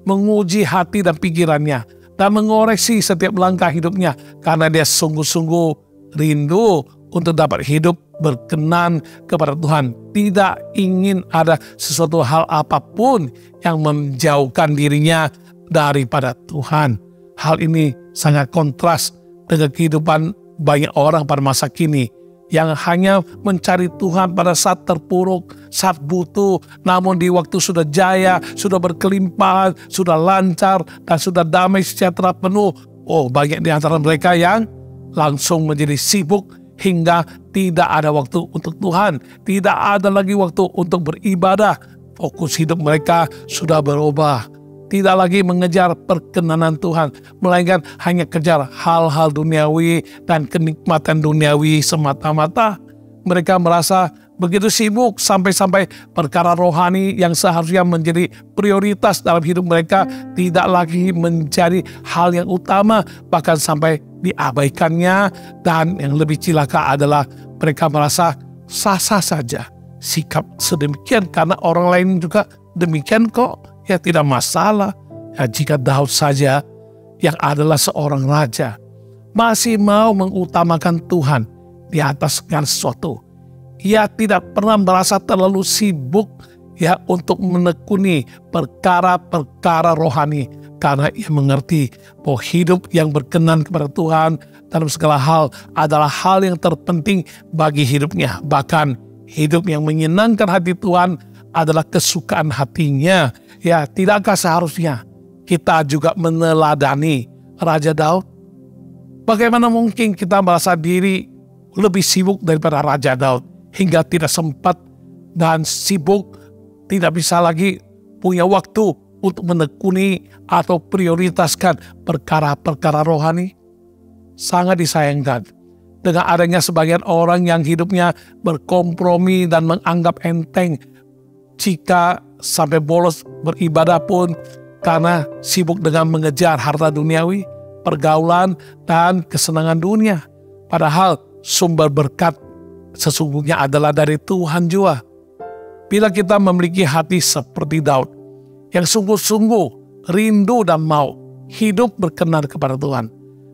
menguji hati dan pikirannya, dan mengoreksi setiap langkah hidupnya, karena dia sungguh-sungguh rindu untuk dapat hidup berkenan kepada Tuhan. Tidak ingin ada sesuatu hal apapun yang menjauhkan dirinya daripada Tuhan. Hal ini sangat kontras dengan kehidupan banyak orang pada masa kini yang hanya mencari Tuhan pada saat terpuruk, saat butuh, namun di waktu sudah jaya, sudah berkelimpahan, sudah lancar, dan sudah damai sejahtera penuh. Banyak di antara mereka yang langsung menjadi sibuk hingga tidak ada waktu untuk Tuhan, tidak ada lagi waktu untuk beribadah. Fokus hidup mereka sudah berubah, tidak lagi mengejar perkenanan Tuhan, melainkan hanya kejar hal-hal duniawi dan kenikmatan duniawi semata-mata. Mereka merasa begitu sibuk sampai-sampai perkara rohani yang seharusnya menjadi prioritas dalam hidup mereka tidak lagi menjadi hal yang utama, bahkan sampai diabaikannya. Dan yang lebih cilaka adalah mereka merasa sah-sah saja sikap sedemikian karena orang lain juga demikian kok. Ya tidak masalah. Ya, jika Daud saja yang adalah seorang raja masih mau mengutamakan Tuhan di atas segala sesuatu. Ia tidak pernah merasa terlalu sibuk ya untuk menekuni perkara-perkara rohani, karena ia mengerti bahwa hidup yang berkenan kepada Tuhan dalam segala hal adalah hal yang terpenting bagi hidupnya. Bahkan hidup yang menyenangkan hati Tuhan adalah kesukaan hatinya. Ya, tidakkah seharusnya kita juga meneladani Raja Daud? Bagaimana mungkin kita merasa diri lebih sibuk daripada Raja Daud, hingga tidak sempat dan sibuk, tidak bisa lagi punya waktu untuk menekuni atau prioritaskan perkara-perkara rohani? Sangat disayangkan dengan adanya sebagian orang yang hidupnya berkompromi dan menganggap enteng jika sampai bolos beribadah pun karena sibuk dengan mengejar harta duniawi, pergaulan, dan kesenangan dunia. Padahal sumber berkat sesungguhnya adalah dari Tuhan jua. Bila kita memiliki hati seperti Daud, yang sungguh-sungguh rindu dan mau hidup berkenan kepada Tuhan,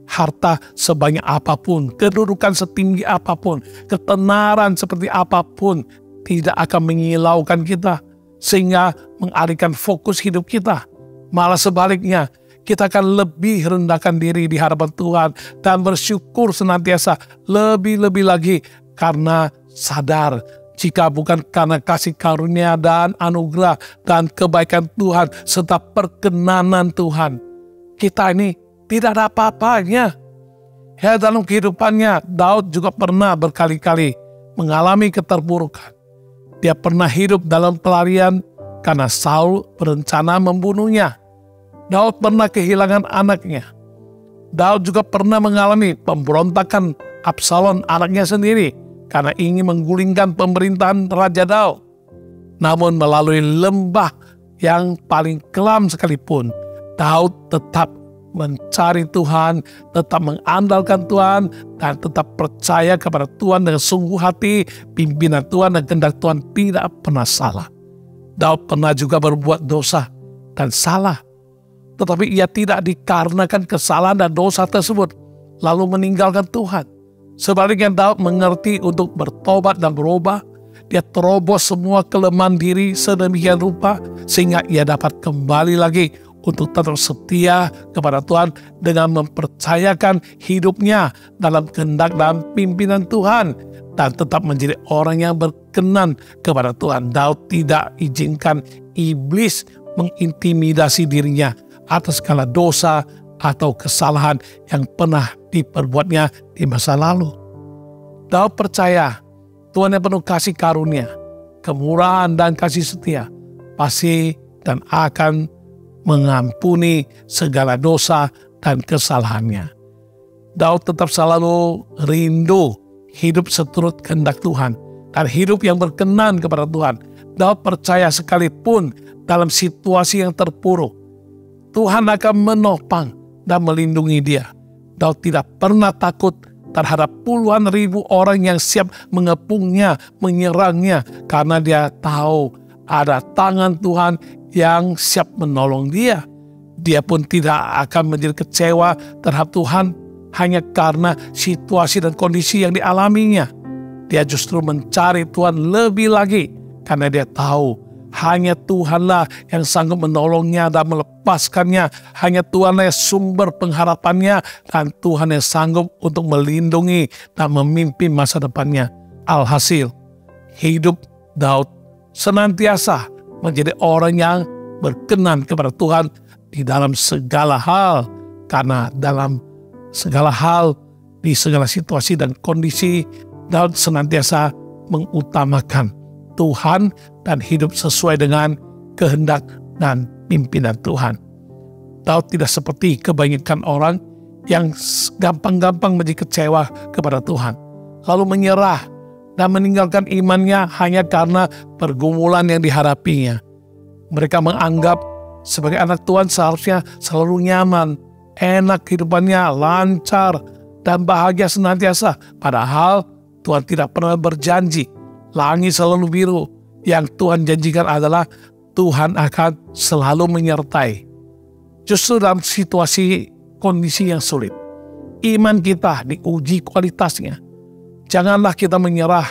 harta sebanyak apapun, kedudukan setinggi apapun, ketenaran seperti apapun, tidak akan menyilaukan kita sehingga mengalihkan fokus hidup kita. Malah sebaliknya, kita akan lebih rendahkan diri di hadapan Tuhan dan bersyukur senantiasa lebih-lebih lagi karena sadar jika bukan karena kasih karunia dan anugerah dan kebaikan Tuhan serta perkenanan Tuhan, kita ini tidak ada apa-apanya. Ya, dalam kehidupannya Daud juga pernah berkali-kali mengalami keterpurukan. Dia pernah hidup dalam pelarian karena Saul berencana membunuhnya. Daud pernah kehilangan anaknya. Daud juga pernah mengalami pemberontakan Absalom, anaknya sendiri, karena ingin menggulingkan pemerintahan Raja Daud. Namun melalui lembah yang paling kelam sekalipun, Daud tetap mencari Tuhan, tetap mengandalkan Tuhan, dan tetap percaya kepada Tuhan dengan sungguh hati. Pimpinan Tuhan dan kehendak Tuhan tidak pernah salah. Daud pernah juga berbuat dosa dan salah, tetapi ia tidak dikarenakan kesalahan dan dosa tersebut lalu meninggalkan Tuhan. Sebaliknya Daud mengerti untuk bertobat dan berubah. dia terobos semua kelemahan diri sedemikian rupa sehingga ia dapat kembali lagi untuk tetap setia kepada Tuhan dengan mempercayakan hidupnya dalam kehendak dan pimpinan Tuhan dan tetap menjadi orang yang berkenan kepada Tuhan. Daud tidak izinkan iblis mengintimidasi dirinya atas segala dosa atau kesalahan yang pernah diperbuatnya di masa lalu. Daud percaya Tuhan yang penuh kasih karunia, kemurahan dan kasih setia pasti dan akan mengampuni segala dosa dan kesalahannya. Daud tetap selalu rindu hidup seturut kehendak Tuhan dan hidup yang berkenan kepada Tuhan. Daud percaya sekalipun dalam situasi yang terpuruk, Tuhan akan menopang dan melindungi dia. Daud tidak pernah takut terhadap puluhan ribu orang yang siap mengepungnya, menyerangnya, karena dia tahu ada tangan Tuhan yang siap menolong dia. Dia pun tidak akan menjadi kecewa terhadap Tuhan hanya karena situasi dan kondisi yang dialaminya. Dia justru mencari Tuhan lebih lagi karena dia tahu hanya Tuhanlah yang sanggup menolongnya dan melepaskannya. Hanya Tuhanlah yang sumber pengharapannya dan Tuhan yang sanggup untuk melindungi dan memimpin masa depannya. Alhasil, hidup Daud senantiasa menjadi orang yang berkenan kepada Tuhan di dalam segala hal. Karena dalam segala hal, di segala situasi dan kondisi, Daud senantiasa mengutamakan Tuhan dan hidup sesuai dengan kehendak dan pimpinan Tuhan. Daud tidak seperti kebanyakan orang yang gampang-gampang menjadi kecewa kepada Tuhan, lalu menyerah dan meninggalkan imannya hanya karena pergumulan yang dihadapinya. Mereka menganggap sebagai anak Tuhan seharusnya selalu nyaman, enak kehidupannya, lancar, dan bahagia senantiasa. Padahal Tuhan tidak pernah berjanji langit selalu biru. Yang Tuhan janjikan adalah Tuhan akan selalu menyertai. Justru dalam situasi kondisi yang sulit, iman kita diuji kualitasnya. Janganlah kita menyerah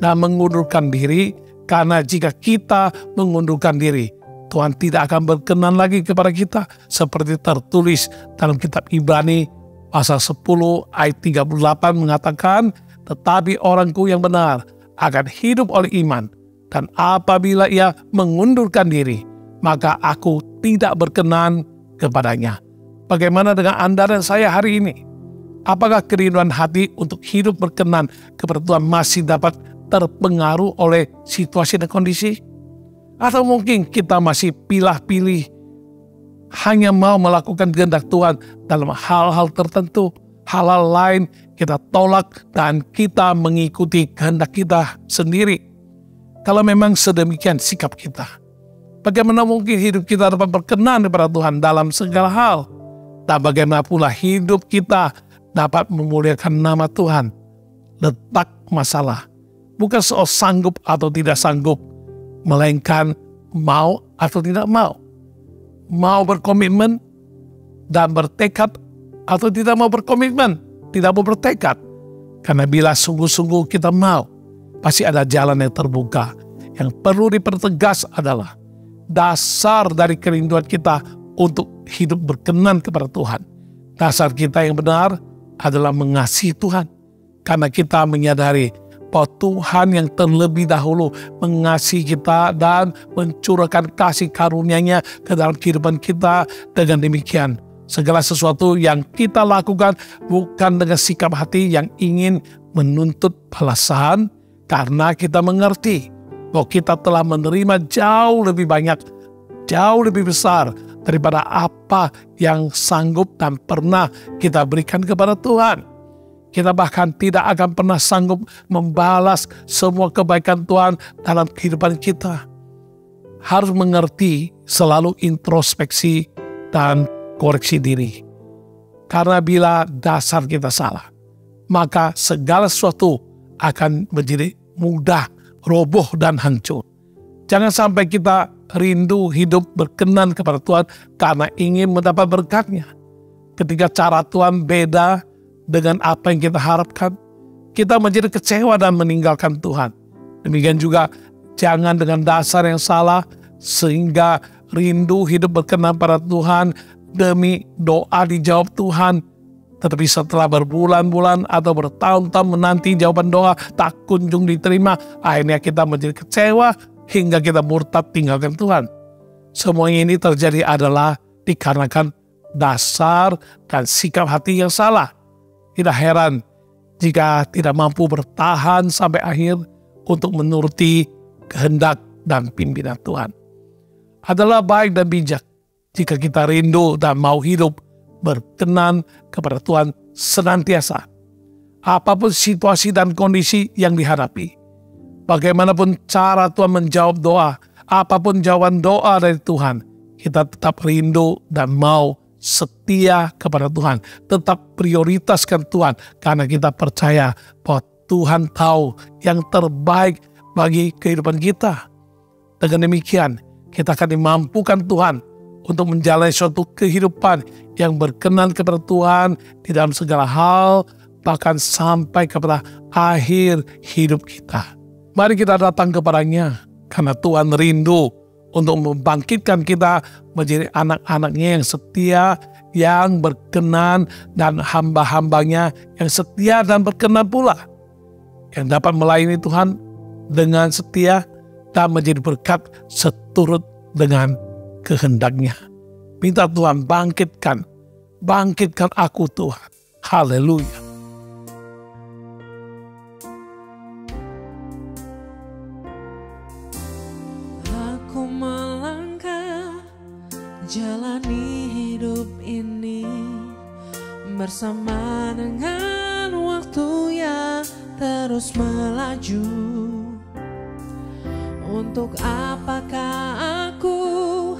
dan mengundurkan diri, karena jika kita mengundurkan diri, Tuhan tidak akan berkenan lagi kepada kita, seperti tertulis dalam kitab Ibrani pasal 10 ayat 38 mengatakan, tetapi orangku yang benar akan hidup oleh iman, dan apabila ia mengundurkan diri, maka aku tidak berkenan kepadanya. Bagaimana dengan Anda dan saya hari ini? Apakah kerinduan hati untuk hidup berkenan kepada Tuhan masih dapat terpengaruh oleh situasi dan kondisi? Atau mungkin kita masih pilih-pilih, hanya mau melakukan kehendak Tuhan dalam hal-hal tertentu, hal-hal lain kita tolak dan kita mengikuti kehendak kita sendiri. Kalau memang sedemikian sikap kita, bagaimana mungkin hidup kita dapat berkenan kepada Tuhan dalam segala hal? Dan bagaimana pula hidup kita dapat memuliakan nama Tuhan? Letak masalah bukan soal sanggup atau tidak sanggup, melainkan mau atau tidak mau. Mau berkomitmen dan bertekad atau tidak mau berkomitmen, tidak mau bertekad. Karena bila sungguh-sungguh kita mau, pasti ada jalan yang terbuka. Yang perlu dipertegas adalah dasar dari kerinduan kita untuk hidup berkenan kepada Tuhan. Dasar kita yang benar adalah mengasihi Tuhan. Karena kita menyadari bahwa Tuhan yang terlebih dahulu mengasihi kita dan mencurahkan kasih karunia-Nya ke dalam kehidupan kita. Dengan demikian, segala sesuatu yang kita lakukan bukan dengan sikap hati yang ingin menuntut balasan, karena kita mengerti bahwa kita telah menerima jauh lebih banyak, jauh lebih besar daripada apa yang sanggup dan pernah kita berikan kepada Tuhan. Kita bahkan tidak akan pernah sanggup membalas semua kebaikan Tuhan dalam kehidupan kita. Harus mengerti, selalu introspeksi dan koreksi diri. Karena bila dasar kita salah, maka segala sesuatu akan menjadi mudah roboh dan hancur. Jangan sampai kita rindu hidup berkenan kepada Tuhan karena ingin mendapat berkat-Nya. Ketika cara Tuhan beda dengan apa yang kita harapkan, kita menjadi kecewa dan meninggalkan Tuhan. Demikian juga jangan dengan dasar yang salah sehingga rindu hidup berkenan pada Tuhan demi doa dijawab Tuhan. Tetapi setelah berbulan-bulan atau bertahun-tahun menanti jawaban doa tak kunjung diterima, akhirnya kita menjadi kecewa hingga kita murtad tinggalkan Tuhan. Semua ini terjadi adalah dikarenakan dasar dan sikap hati yang salah. Tidak heran jika tidak mampu bertahan sampai akhir untuk menuruti kehendak dan pimpinan Tuhan. Adalah baik dan bijak jika kita rindu dan mau hidup berkenan kepada Tuhan senantiasa. Apapun situasi dan kondisi yang dihadapi, bagaimanapun cara Tuhan menjawab doa, apapun jawaban doa dari Tuhan, kita tetap rindu dan mau setia kepada Tuhan. Tetap prioritaskan Tuhan karena kita percaya bahwa Tuhan tahu yang terbaik bagi kehidupan kita. Dengan demikian, kita akan dimampukan Tuhan untuk menjalani suatu kehidupan yang berkenan kepada Tuhan di dalam segala hal, bahkan sampai kepada akhir hidup kita. Mari kita datang kepadanya, karena Tuhan rindu untuk membangkitkan kita menjadi anak-anaknya yang setia, yang berkenan, dan hamba-hambanya yang setia dan berkenan pula, yang dapat melayani Tuhan dengan setia dan menjadi berkat seturut dengan kehendaknya. Minta Tuhan bangkitkan aku Tuhan. Haleluya. Aku melangkah jalani hidup ini bersama dengan waktu yang terus melaju. Untuk apakah aku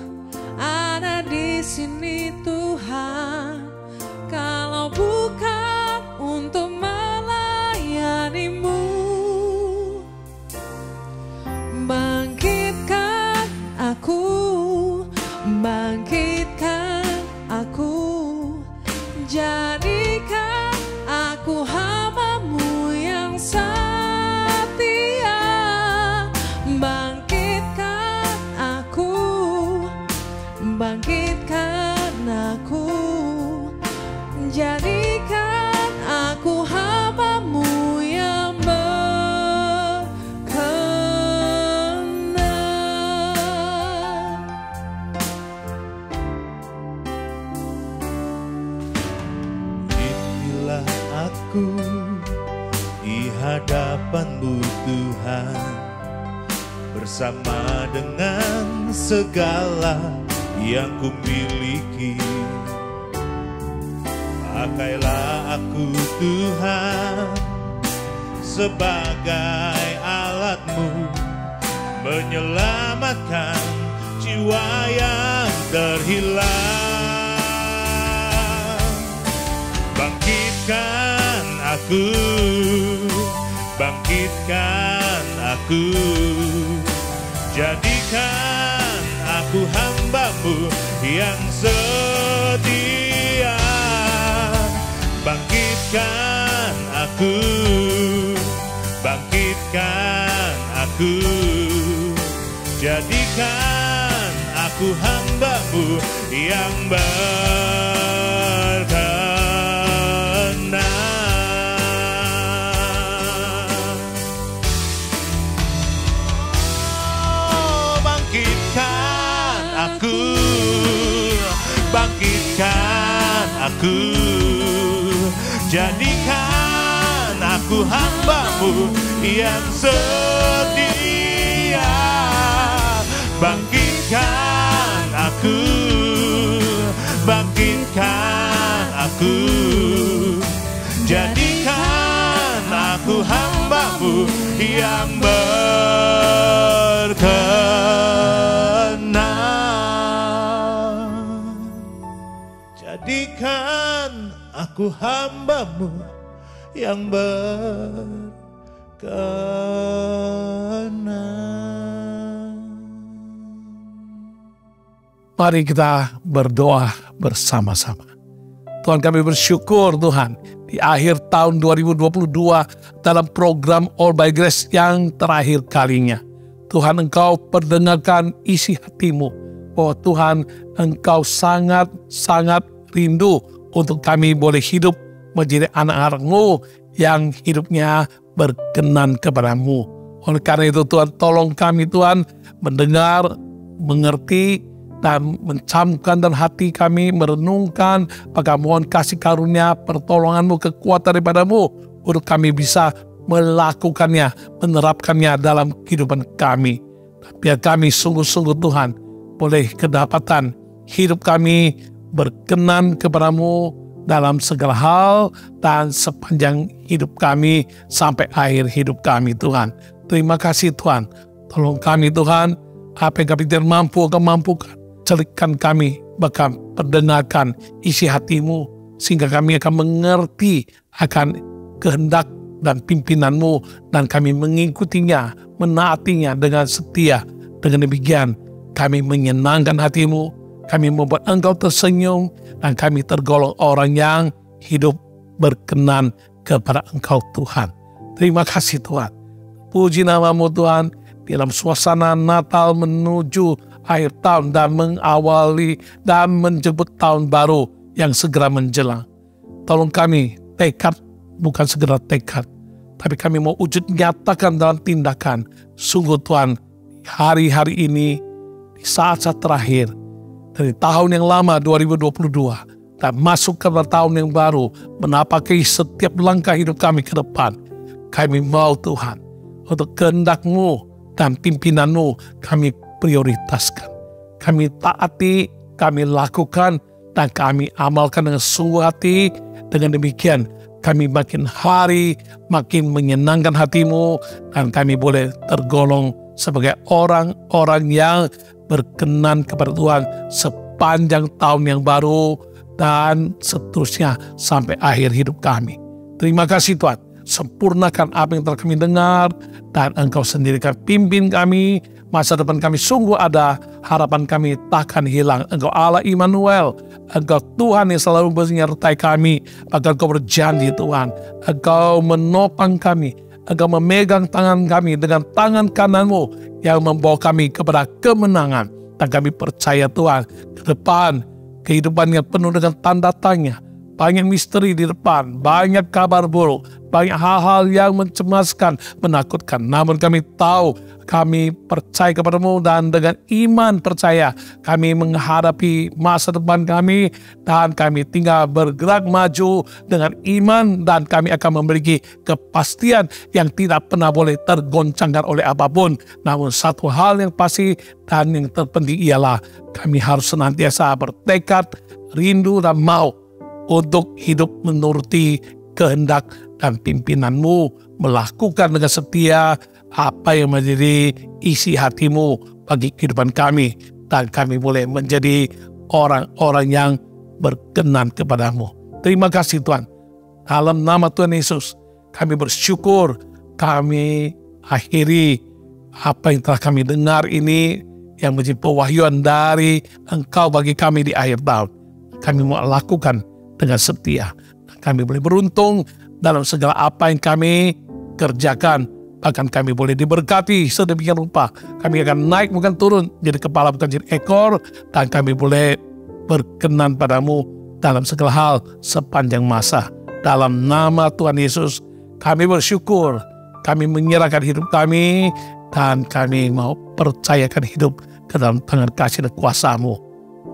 ada di sini Tuhan, kalau bukan untuk melayani-Mu? Bangkitkan aku, jadikan aku hamba-Mu yang setia. Bangkitkan aku, jadikan aku hamba-Mu yang berkenan. Inilah aku di hadapan-Mu Tuhan, bersama dengan segala yang ku miliki. Pakailah aku Tuhan sebagai alat-Mu, menyelamatkan jiwa yang terhilang. Bangkitkan aku, jadikan aku hamba-Mu yang setia. Bangkitkan aku, jadikan aku hamba-Mu yang berkenan. Bangkitkan aku, jadikan aku hamba-Mu yang setia. Bangkitkan aku, jadikan aku hamba-Mu yang berkenan. Jadikan aku hamba-Mu yang berkenan. Mari kita berdoa bersama-sama. Tuhan, kami bersyukur Tuhan, di akhir tahun 2022 dalam program All by Grace yang terakhir kalinya. Tuhan, Engkau perdengarkan isi hatimu, bahwa Tuhan, Engkau sangat-sangat rindu untuk kami boleh hidup menjadi anak-anak-Mu yang hidupnya berkenan kepadamu. Oleh karena itu Tuhan, tolong kami Tuhan mendengar, mengerti, dan mencamkan dan hati kami merenungkan, maka mohon kasih karunia, pertolongan-Mu, kekuatan daripada-Mu untuk kami bisa melakukannya, menerapkannya dalam kehidupan kami. Biar kami sungguh-sungguh Tuhan boleh kedapatan hidup kami berkenan kepada-Mu dalam segala hal dan sepanjang hidup kami sampai akhir hidup kami Tuhan. Terima kasih Tuhan. Tolong kami Tuhan, apa yang kami tidak mampu, Engkau mampukan. Celikkan kami, bahkan perdengarkan isi hati-Mu, sehingga kami akan mengerti akan kehendak dan pimpinan-Mu, dan kami mengikutinya, menaatinya dengan setia. Dengan demikian, kami menyenangkan hati-Mu, kami membuat Engkau tersenyum, dan kami tergolong orang yang hidup berkenan kepada Engkau Tuhan. Terima kasih Tuhan. Puji nama-Mu Tuhan, dalam suasana Natal menuju akhir tahun dan mengawali dan menjemput tahun baru yang segera menjelang. Tolong kami tekad, bukan segera tekad, tapi kami mau wujud nyatakan dalam tindakan. Sungguh Tuhan, hari-hari ini, di saat-saat terakhir, dari tahun yang lama 2022, dan masuk ke tahun yang baru, menapaki setiap langkah hidup kami ke depan. Kami mau Tuhan, untuk kehendak-Mu dan pimpinan-Mu, kami prioritaskan. Kami taati, kami lakukan, dan kami amalkan dengan sungguh hati. Dengan demikian, kami makin hari makin menyenangkan hati-Mu, dan kami boleh tergolong sebagai orang-orang yang berkenan kepada Tuhan sepanjang tahun yang baru dan seterusnya sampai akhir hidup kami. Terima kasih Tuhan. Sempurnakan apa yang telah kami dengar, dan Engkau sendiri kan pimpin kami. Masa depan kami sungguh ada, harapan kami takkan hilang. Engkau Allah Immanuel, Engkau Tuhan yang selalu menyertai kami. Maka Engkau berjanji Tuhan, Engkau menopang kami, Engkau memegang tangan kami dengan tangan kanan-Mu yang membawa kami kepada kemenangan. Dan kami percaya Tuhan, ke depan kehidupan yang penuh dengan tanda tanya, banyak misteri di depan, banyak kabar buruk, banyak hal-hal yang mencemaskan, menakutkan. Namun kami tahu, kami percaya kepada-Mu, dan dengan iman percaya kami menghadapi masa depan kami, dan kami tinggal bergerak maju dengan iman, dan kami akan memiliki kepastian yang tidak pernah boleh tergoncangkan oleh apapun. Namun satu hal yang pasti dan yang terpenting ialah kami harus senantiasa bertekad, rindu, dan mau untuk hidup menuruti kehendak dan pimpinan-Mu, melakukan dengan setia apa yang menjadi isi hati-Mu bagi kehidupan kami, dan kami boleh menjadi orang-orang yang berkenan kepada-Mu. Terima kasih Tuhan. Dalam nama Tuhan Yesus, kami bersyukur, kami akhiri apa yang telah kami dengar ini, yang menjadi pewahyuan dari Engkau bagi kami di akhir tahun. Kami mau lakukan dengan setia. Kami boleh beruntung dalam segala apa yang kami kerjakan. Bahkan kami boleh diberkati sedemikian rupa. Kami akan naik bukan turun, jadi kepala bukan jadi ekor. Dan kami boleh berkenan padamu dalam segala hal sepanjang masa. Dalam nama Tuhan Yesus kami bersyukur. Kami menyerahkan hidup kami, dan kami mau percayakan hidup ke dalam tangan kasih dan kuasa-Mu.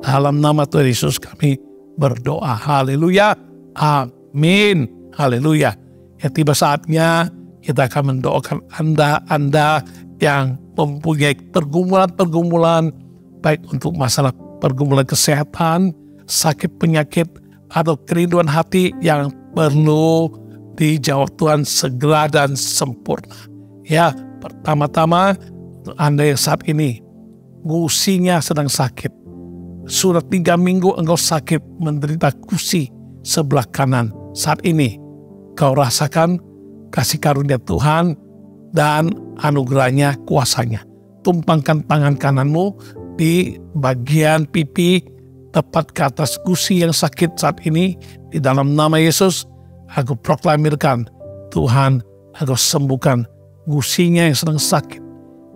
Dalam nama Tuhan Yesus kami berdoa. Haleluya. Amin. Haleluya. Ya, tiba saatnya kita akan mendoakan Anda yang mempunyai pergumulan-pergumulan, baik untuk masalah pergumulan kesehatan, sakit penyakit, atau kerinduan hati yang perlu dijawab Tuhan segera dan sempurna. Ya, pertama-tama untuk Anda yang saat ini gusinya sedang sakit. Sudah 3 minggu engkau sakit, menderita gusi sebelah kanan. Saat ini kau rasakan kasih karunia Tuhan dan anugerahnya, kuasanya. Tumpangkan tangan kananmu di bagian pipi tepat ke atas gusi yang sakit saat ini. Di dalam nama Yesus, aku proklamirkan, Tuhan, aku sembuhkan gusinya yang sedang sakit.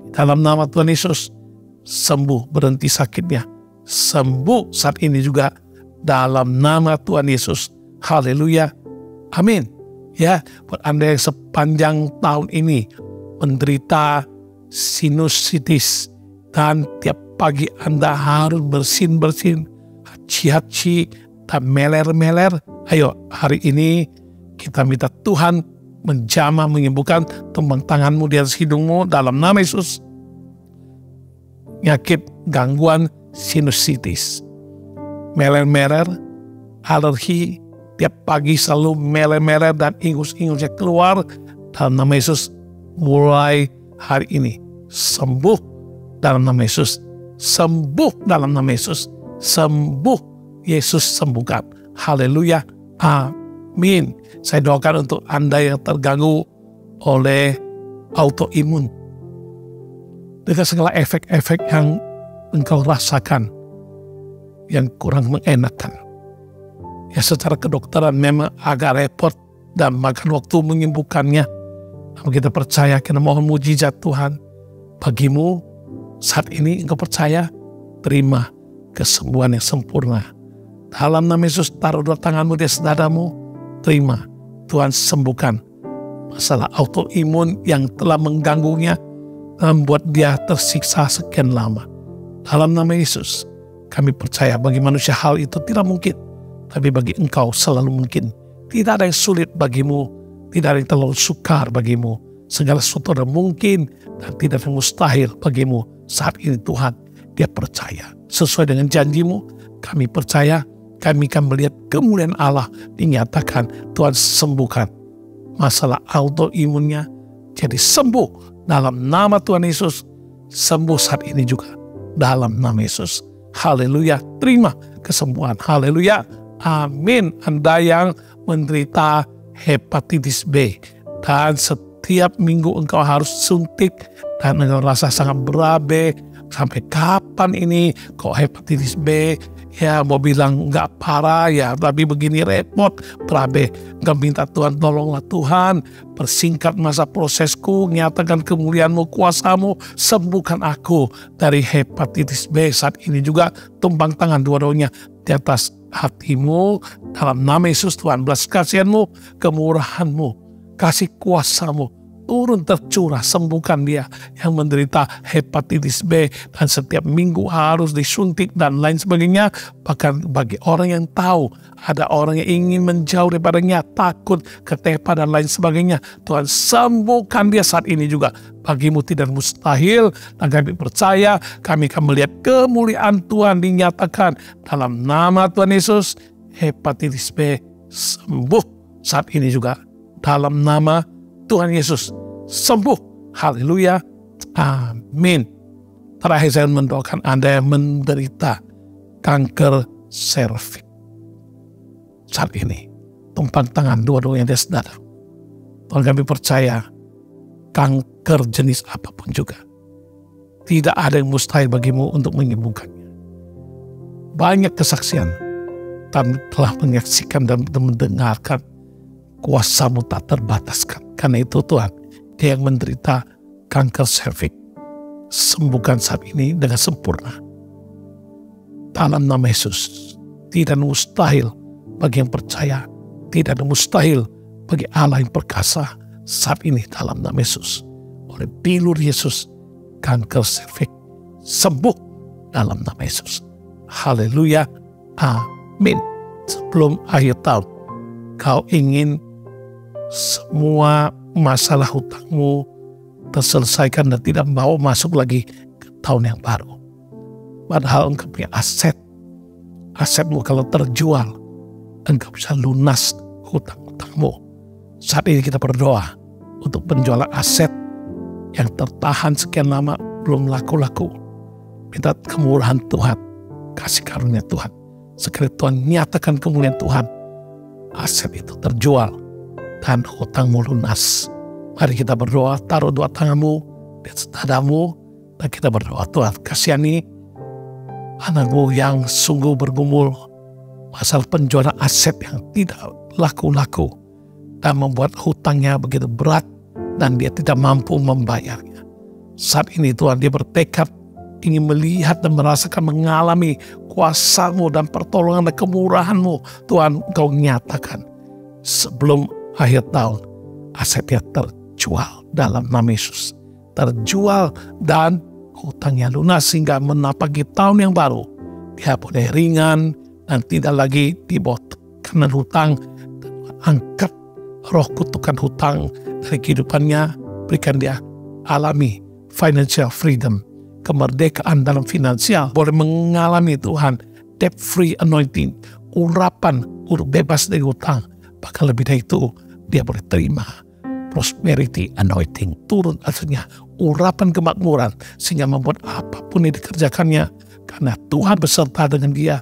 Di dalam nama Tuhan Yesus, sembuh, berhenti sakitnya. Sembuh saat ini juga dalam nama Tuhan Yesus. Haleluya. Amin. Ya, buat Anda yang sepanjang tahun ini menderita sinusitis dan tiap pagi Anda harus bersin-bersin, haci-haci, dan meler-meler. Ayo, hari ini kita minta Tuhan menjamah, menyembuhkan. Tumpang tanganmu di atas hidungmu dalam nama Yesus. Penyakit gangguan sinusitis, meler-meler, alergi, tiap pagi selalu meler-meler dan ingus-ingusnya keluar, dalam nama Yesus mulai hari ini sembuh dalam nama Yesus. Sembuh dalam nama Yesus. Sembuh, Yesus sembuhkan. Haleluya. Amin. Saya doakan untuk Anda yang terganggu oleh autoimun, dengan segala efek-efek yang engkau rasakan yang kurang mengenakan. Ya, secara kedokteran memang agak repot dan makan waktu menyembuhkannya. Namun kita percaya, kita mohon mujizat Tuhan bagimu saat ini. Engkau percaya, terima kesembuhan yang sempurna. Dalam nama Yesus, taruh dua tanganmu di atas dadamu, terima. Tuhan sembuhkan masalah autoimun yang telah mengganggunya, membuat dia tersiksa sekian lama. Dalam nama Yesus, kami percaya bagi manusia hal itu tidak mungkin, tapi bagi Engkau selalu mungkin. Tidak ada yang sulit bagimu, tidak ada yang terlalu sukar bagimu. Segala sesuatu ada mungkin dan tidak ada yang mustahil bagimu. Saat ini Tuhan, dia percaya. Sesuai dengan janjimu, kami percaya, kami akan melihat kemuliaan Allah dinyatakan. Tuhan sembuhkan masalah autoimunnya jadi sembuh dalam nama Tuhan Yesus. Sembuh saat ini juga dalam nama Yesus. Haleluya. Terima kesembuhan. Haleluya. Amin. Anda yang menderita hepatitis B dan setiap minggu engkau harus suntik dan engkau rasa sangat berabe, sampai kapan ini kok hepatitis B? Ya, mau bilang nggak parah ya, tapi begini repot, berabe. Engkau minta Tuhan, tolonglah Tuhan, persingkat masa prosesku, nyatakan kemuliaan-Mu, kuasa-Mu, sembuhkan aku dari hepatitis B. Saat ini juga tumpang tangan dua-duanya di atas hatimu, dalam nama Yesus. Tuhan, belas kasihan-Mu, kemurahan-Mu, kasih kuasa-Mu turun tercurah, sembuhkan dia yang menderita hepatitis B dan setiap minggu harus disuntik dan lain sebagainya. Bahkan bagi orang yang tahu ada orang yang ingin menjauh daripadanya, takut, ketepa dan lain sebagainya, Tuhan sembuhkan dia saat ini juga. Bagimu tidak mustahil, dan kami percaya kami akan melihat kemuliaan Tuhan dinyatakan dalam nama Tuhan Yesus. Hepatitis B sembuh saat ini juga dalam nama Tuhan Yesus. Sembuh. Haleluya. Amin. Terakhir saya mendoakan Anda yang menderita kanker serviks saat ini. Tumpang tangan dua-duanya di atas dada. Tuhan, kami percaya kanker jenis apapun juga, tidak ada yang mustahil bagimu untuk menyembuhkannya. Banyak kesaksian kami telah menyaksikan dan mendengarkan, kuasa-Mu tak terbataskan. Karena itu Tuhan, dia yang menderita kanker serviks, sembuhkan saat ini dengan sempurna. Dalam nama Yesus, tidak mustahil bagi yang percaya, tidak mustahil bagi Allah yang perkasa. Saat ini dalam nama Yesus, oleh bilur Yesus, kanker serviks sembuh dalam nama Yesus. Haleluya. Amin. Sebelum akhir tahun, kau ingin semua masalah hutangmu terselesaikan dan tidak mau masuk lagi ke tahun yang baru. Padahal engkau punya asetmu kalau terjual, engkau bisa lunas hutang-hutangmu. Saat ini kita berdoa untuk penjualan aset yang tertahan sekian lama belum laku-laku. Minta kemurahan Tuhan, kasih karunia Tuhan. Sekali Tuhan nyatakan kemuliaan Tuhan, aset itu terjual dan hutangmu lunas. Mari kita berdoa, taruh dua tanganmu di atas dadamu, dan kita berdoa. Tuhan, kasihani anakmu yang sungguh bergumul masalah penjualan aset yang tidak laku-laku dan membuat hutangnya begitu berat dan dia tidak mampu membayarnya. Saat ini Tuhan, dia bertekad ingin melihat dan merasakan, mengalami kuasa-Mu dan pertolongan dan kemurahan-Mu. Tuhan, Engkau nyatakan sebelum akhir tahun asetnya terjual dalam nama Yesus. Terjual dan hutangnya lunas sehingga menapaki tahun yang baru. Dia boleh ringan dan tidak lagi dibawa tekanan hutang. Angkat roh kutukan hutang dari kehidupannya. Berikan dia alami financial freedom, kemerdekaan dalam finansial. Boleh mengalami Tuhan debt free anointing, urapan bebas dari hutang. Bahkan lebih dari itu, dia boleh terima prosperity anointing, turun artinya urapan kemakmuran sehingga membuat apapun yang dikerjakannya, karena Tuhan beserta dengan dia,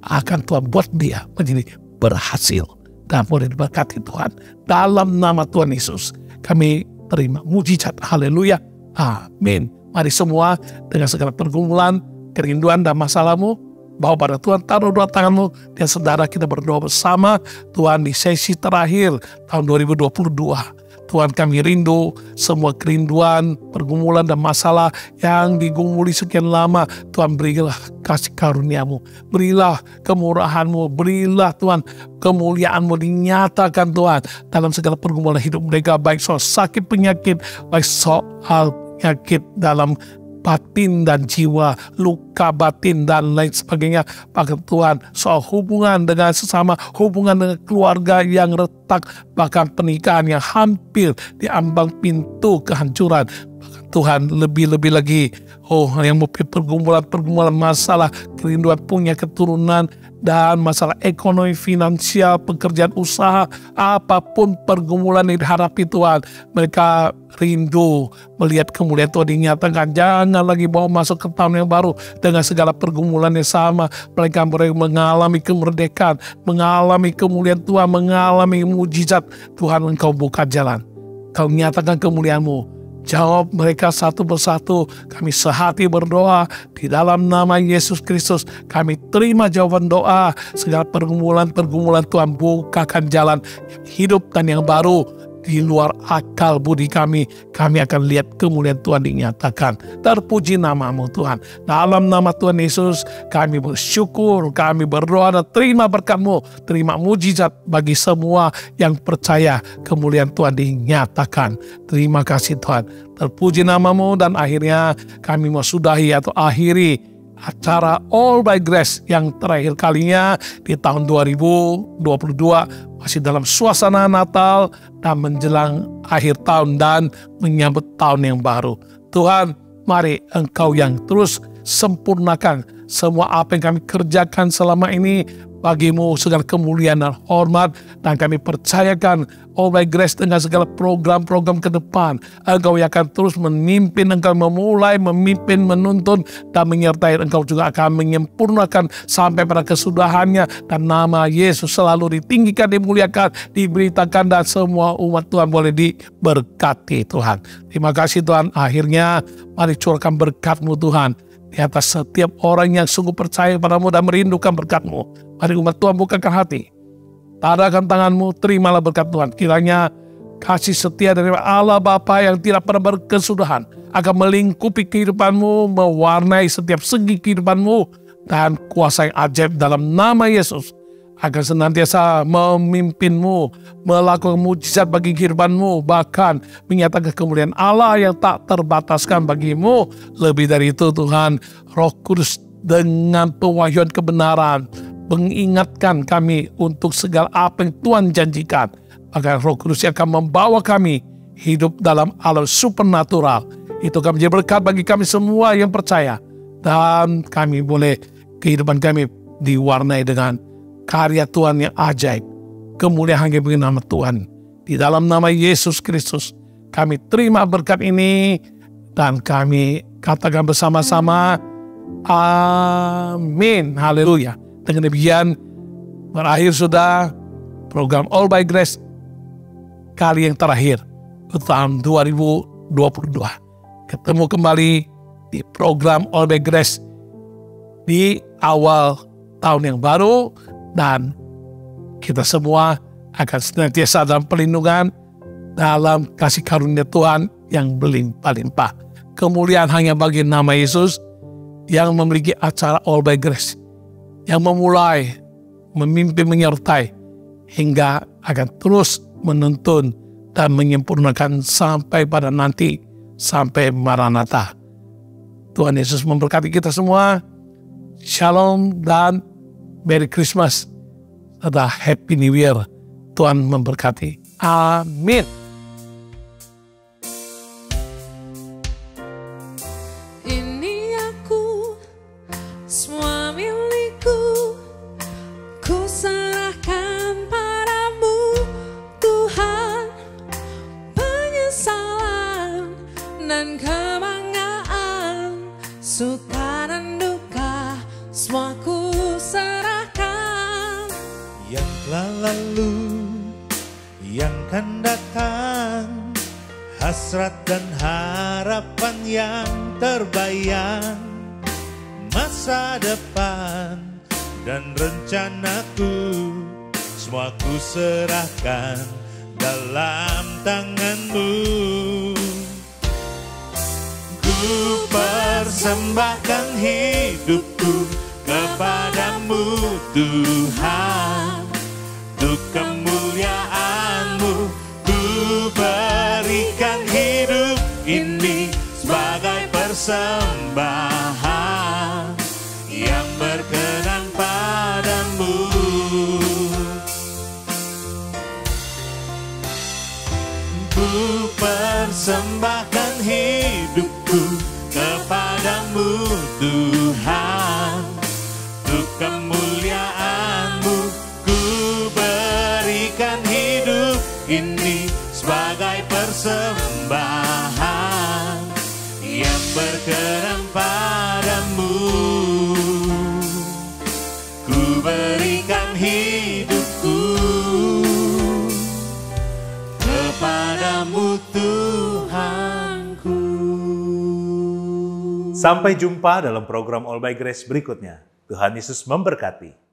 akan Tuhan buat dia menjadi berhasil dan boleh diberkati Tuhan. Dalam nama Tuhan Yesus kami terima mujizat. Haleluya, amin. Mari semua dengan segala pergumulan, kerinduan dan masalahmu, bawa pada Tuhan, taruh dua tanganmu, dan saudara kita berdoa bersama. Tuhan, di sesi terakhir tahun 2022, Tuhan, kami rindu semua kerinduan, pergumulan dan masalah yang digumuli sekian lama. Tuhan, berilah kasih karunia-Mu, berilah kemurahan-Mu, berilah Tuhan kemuliaan-Mu dinyatakan Tuhan dalam segala pergumulan hidup mereka, baik soal sakit penyakit, baik soal penyakit dalam batin dan jiwa, luka batin dan lain sebagainya. Bahkan Tuhan, soal hubungan dengan sesama, hubungan dengan keluarga yang retak, bahkan pernikahan yang hampir diambang pintu kehancuran. Bahkan Tuhan, lebih-lebih lagi, yang mempunyai pergumulan masalah, kerinduan punya keturunan, dan masalah ekonomi, finansial, pekerjaan usaha, apapun pergumulan yang dihadapi Tuhan, mereka rindu melihat kemuliaan Tuhan dinyatakan. Jangan lagi bawa masuk ke tahun yang baru dengan segala pergumulan yang sama. Mereka mengalami kemerdekaan, mengalami kemuliaan Tuhan, mengalami mujizat. Tuhan, Engkau buka jalan, Kau nyatakan kemuliaan-Mu. Jawab mereka satu persatu. Kami sehati berdoa di dalam nama Yesus Kristus. Kami terima jawaban doa. Segala pergumulan Tuhan, bukakan jalan yang hidup dan yang baru di luar akal budi kami. Kami akan lihat kemuliaan Tuhan dinyatakan. Terpuji nama-Mu Tuhan. Dalam nama Tuhan Yesus kami bersyukur, kami berdoa dan terima berkat-Mu. Terima mujizat bagi semua yang percaya kemuliaan Tuhan dinyatakan. Terima kasih Tuhan. Terpuji nama-Mu, dan akhirnya kami mau sudahi atau akhiri acara All by Grace yang terakhir kalinya di tahun 2022, masih dalam suasana Natal dan menjelang akhir tahun dan menyambut tahun yang baru. Tuhan, mari Engkau yang terus sempurnakan semua apa yang kami kerjakan selama ini. Bagi-Mu segala kemuliaan dan hormat, dan kami percayakan All by Grace dengan segala program-program ke depan. Engkau yang akan terus memimpin, Engkau memulai, memimpin, menuntun, dan menyertai. Engkau juga akan menyempurnakan sampai pada kesudahannya, dan nama Yesus selalu ditinggikan, dimuliakan, diberitakan, dan semua umat Tuhan boleh diberkati Tuhan. Terima kasih Tuhan. Akhirnya mari curahkan berkat-Mu Tuhan di atas setiap orang yang sungguh percaya padamu dan merindukan berkat-Mu. Mari umat Tuhan bukakan hati, tadakan tangan-Mu, terimalah berkat Tuhan. Kiranya kasih setia dari Allah Bapa yang tidak pernah berkesudahan akan melingkupi kehidupan-Mu, mewarnai setiap segi kehidupan-Mu, dan kuasa yang ajaib dalam nama Yesus akan senantiasa memimpin-Mu, melakukan mujizat bagi kehidupan-Mu, bahkan menyatakan kemuliaan Allah yang tak terbataskan bagi-Mu. Lebih dari itu Tuhan, Roh Kudus dengan pewahyuan kebenaran mengingatkan kami untuk segala apa yang Tuhan janjikan. Maka Roh Kudus yang akan membawa kami hidup dalam alam supernatural. Itu akan menjadi berkat bagi kami semua yang percaya. Dan kami boleh, kehidupan kami diwarnai dengan karya Tuhan yang ajaib. Kemuliaan bagi nama Tuhan. Di dalam nama Yesus Kristus kami terima berkat ini, dan kami katakan bersama-sama, amin. Haleluya. Dengan demikian berakhir sudah program All by Grace kali yang terakhir untuk tahun 2022. Ketemu kembali di program All by Grace di awal tahun yang baru, dan kita semua akan senantiasa dalam perlindungan, dalam kasih karunia Tuhan yang berlimpah-limpah. Kemuliaan hanya bagi nama Yesus yang memiliki acara All by Grace, yang memulai, memimpin, menyertai, hingga akan terus menuntun dan menyempurnakan sampai pada nanti, sampai Maranatha. Tuhan Yesus memberkati kita semua. Shalom dan Merry Christmas serta Happy New Year. Tuhan memberkati. Amin. Ini aku, semua milikku, ku serahkan padamu, Tuhan. Penyesalan dan kebanggaan, suka dan duka, semua ku serahkan. Yang telah lalu, yang akan datang, hasrat dan harapan yang terbayang, masa depan dan rencanaku, semua ku serahkan dalam tanganmu. Ku persembahkan hidupku kepadamu, Tuhan. Untuk kemuliaan-Mu, ku berikan hidup ini sebagai persembahan yang berkenan padamu. Ku persembahkan hidupku kepadamu, Tuhan. Untuk kemuliaan-Mu, ku berikan hidup ini sebagai persembahan yang berkenan padamu. Ku berikan hidupku kepadamu, Tuhanku. Sampai jumpa dalam program All by Grace berikutnya. Tuhan Yesus memberkati.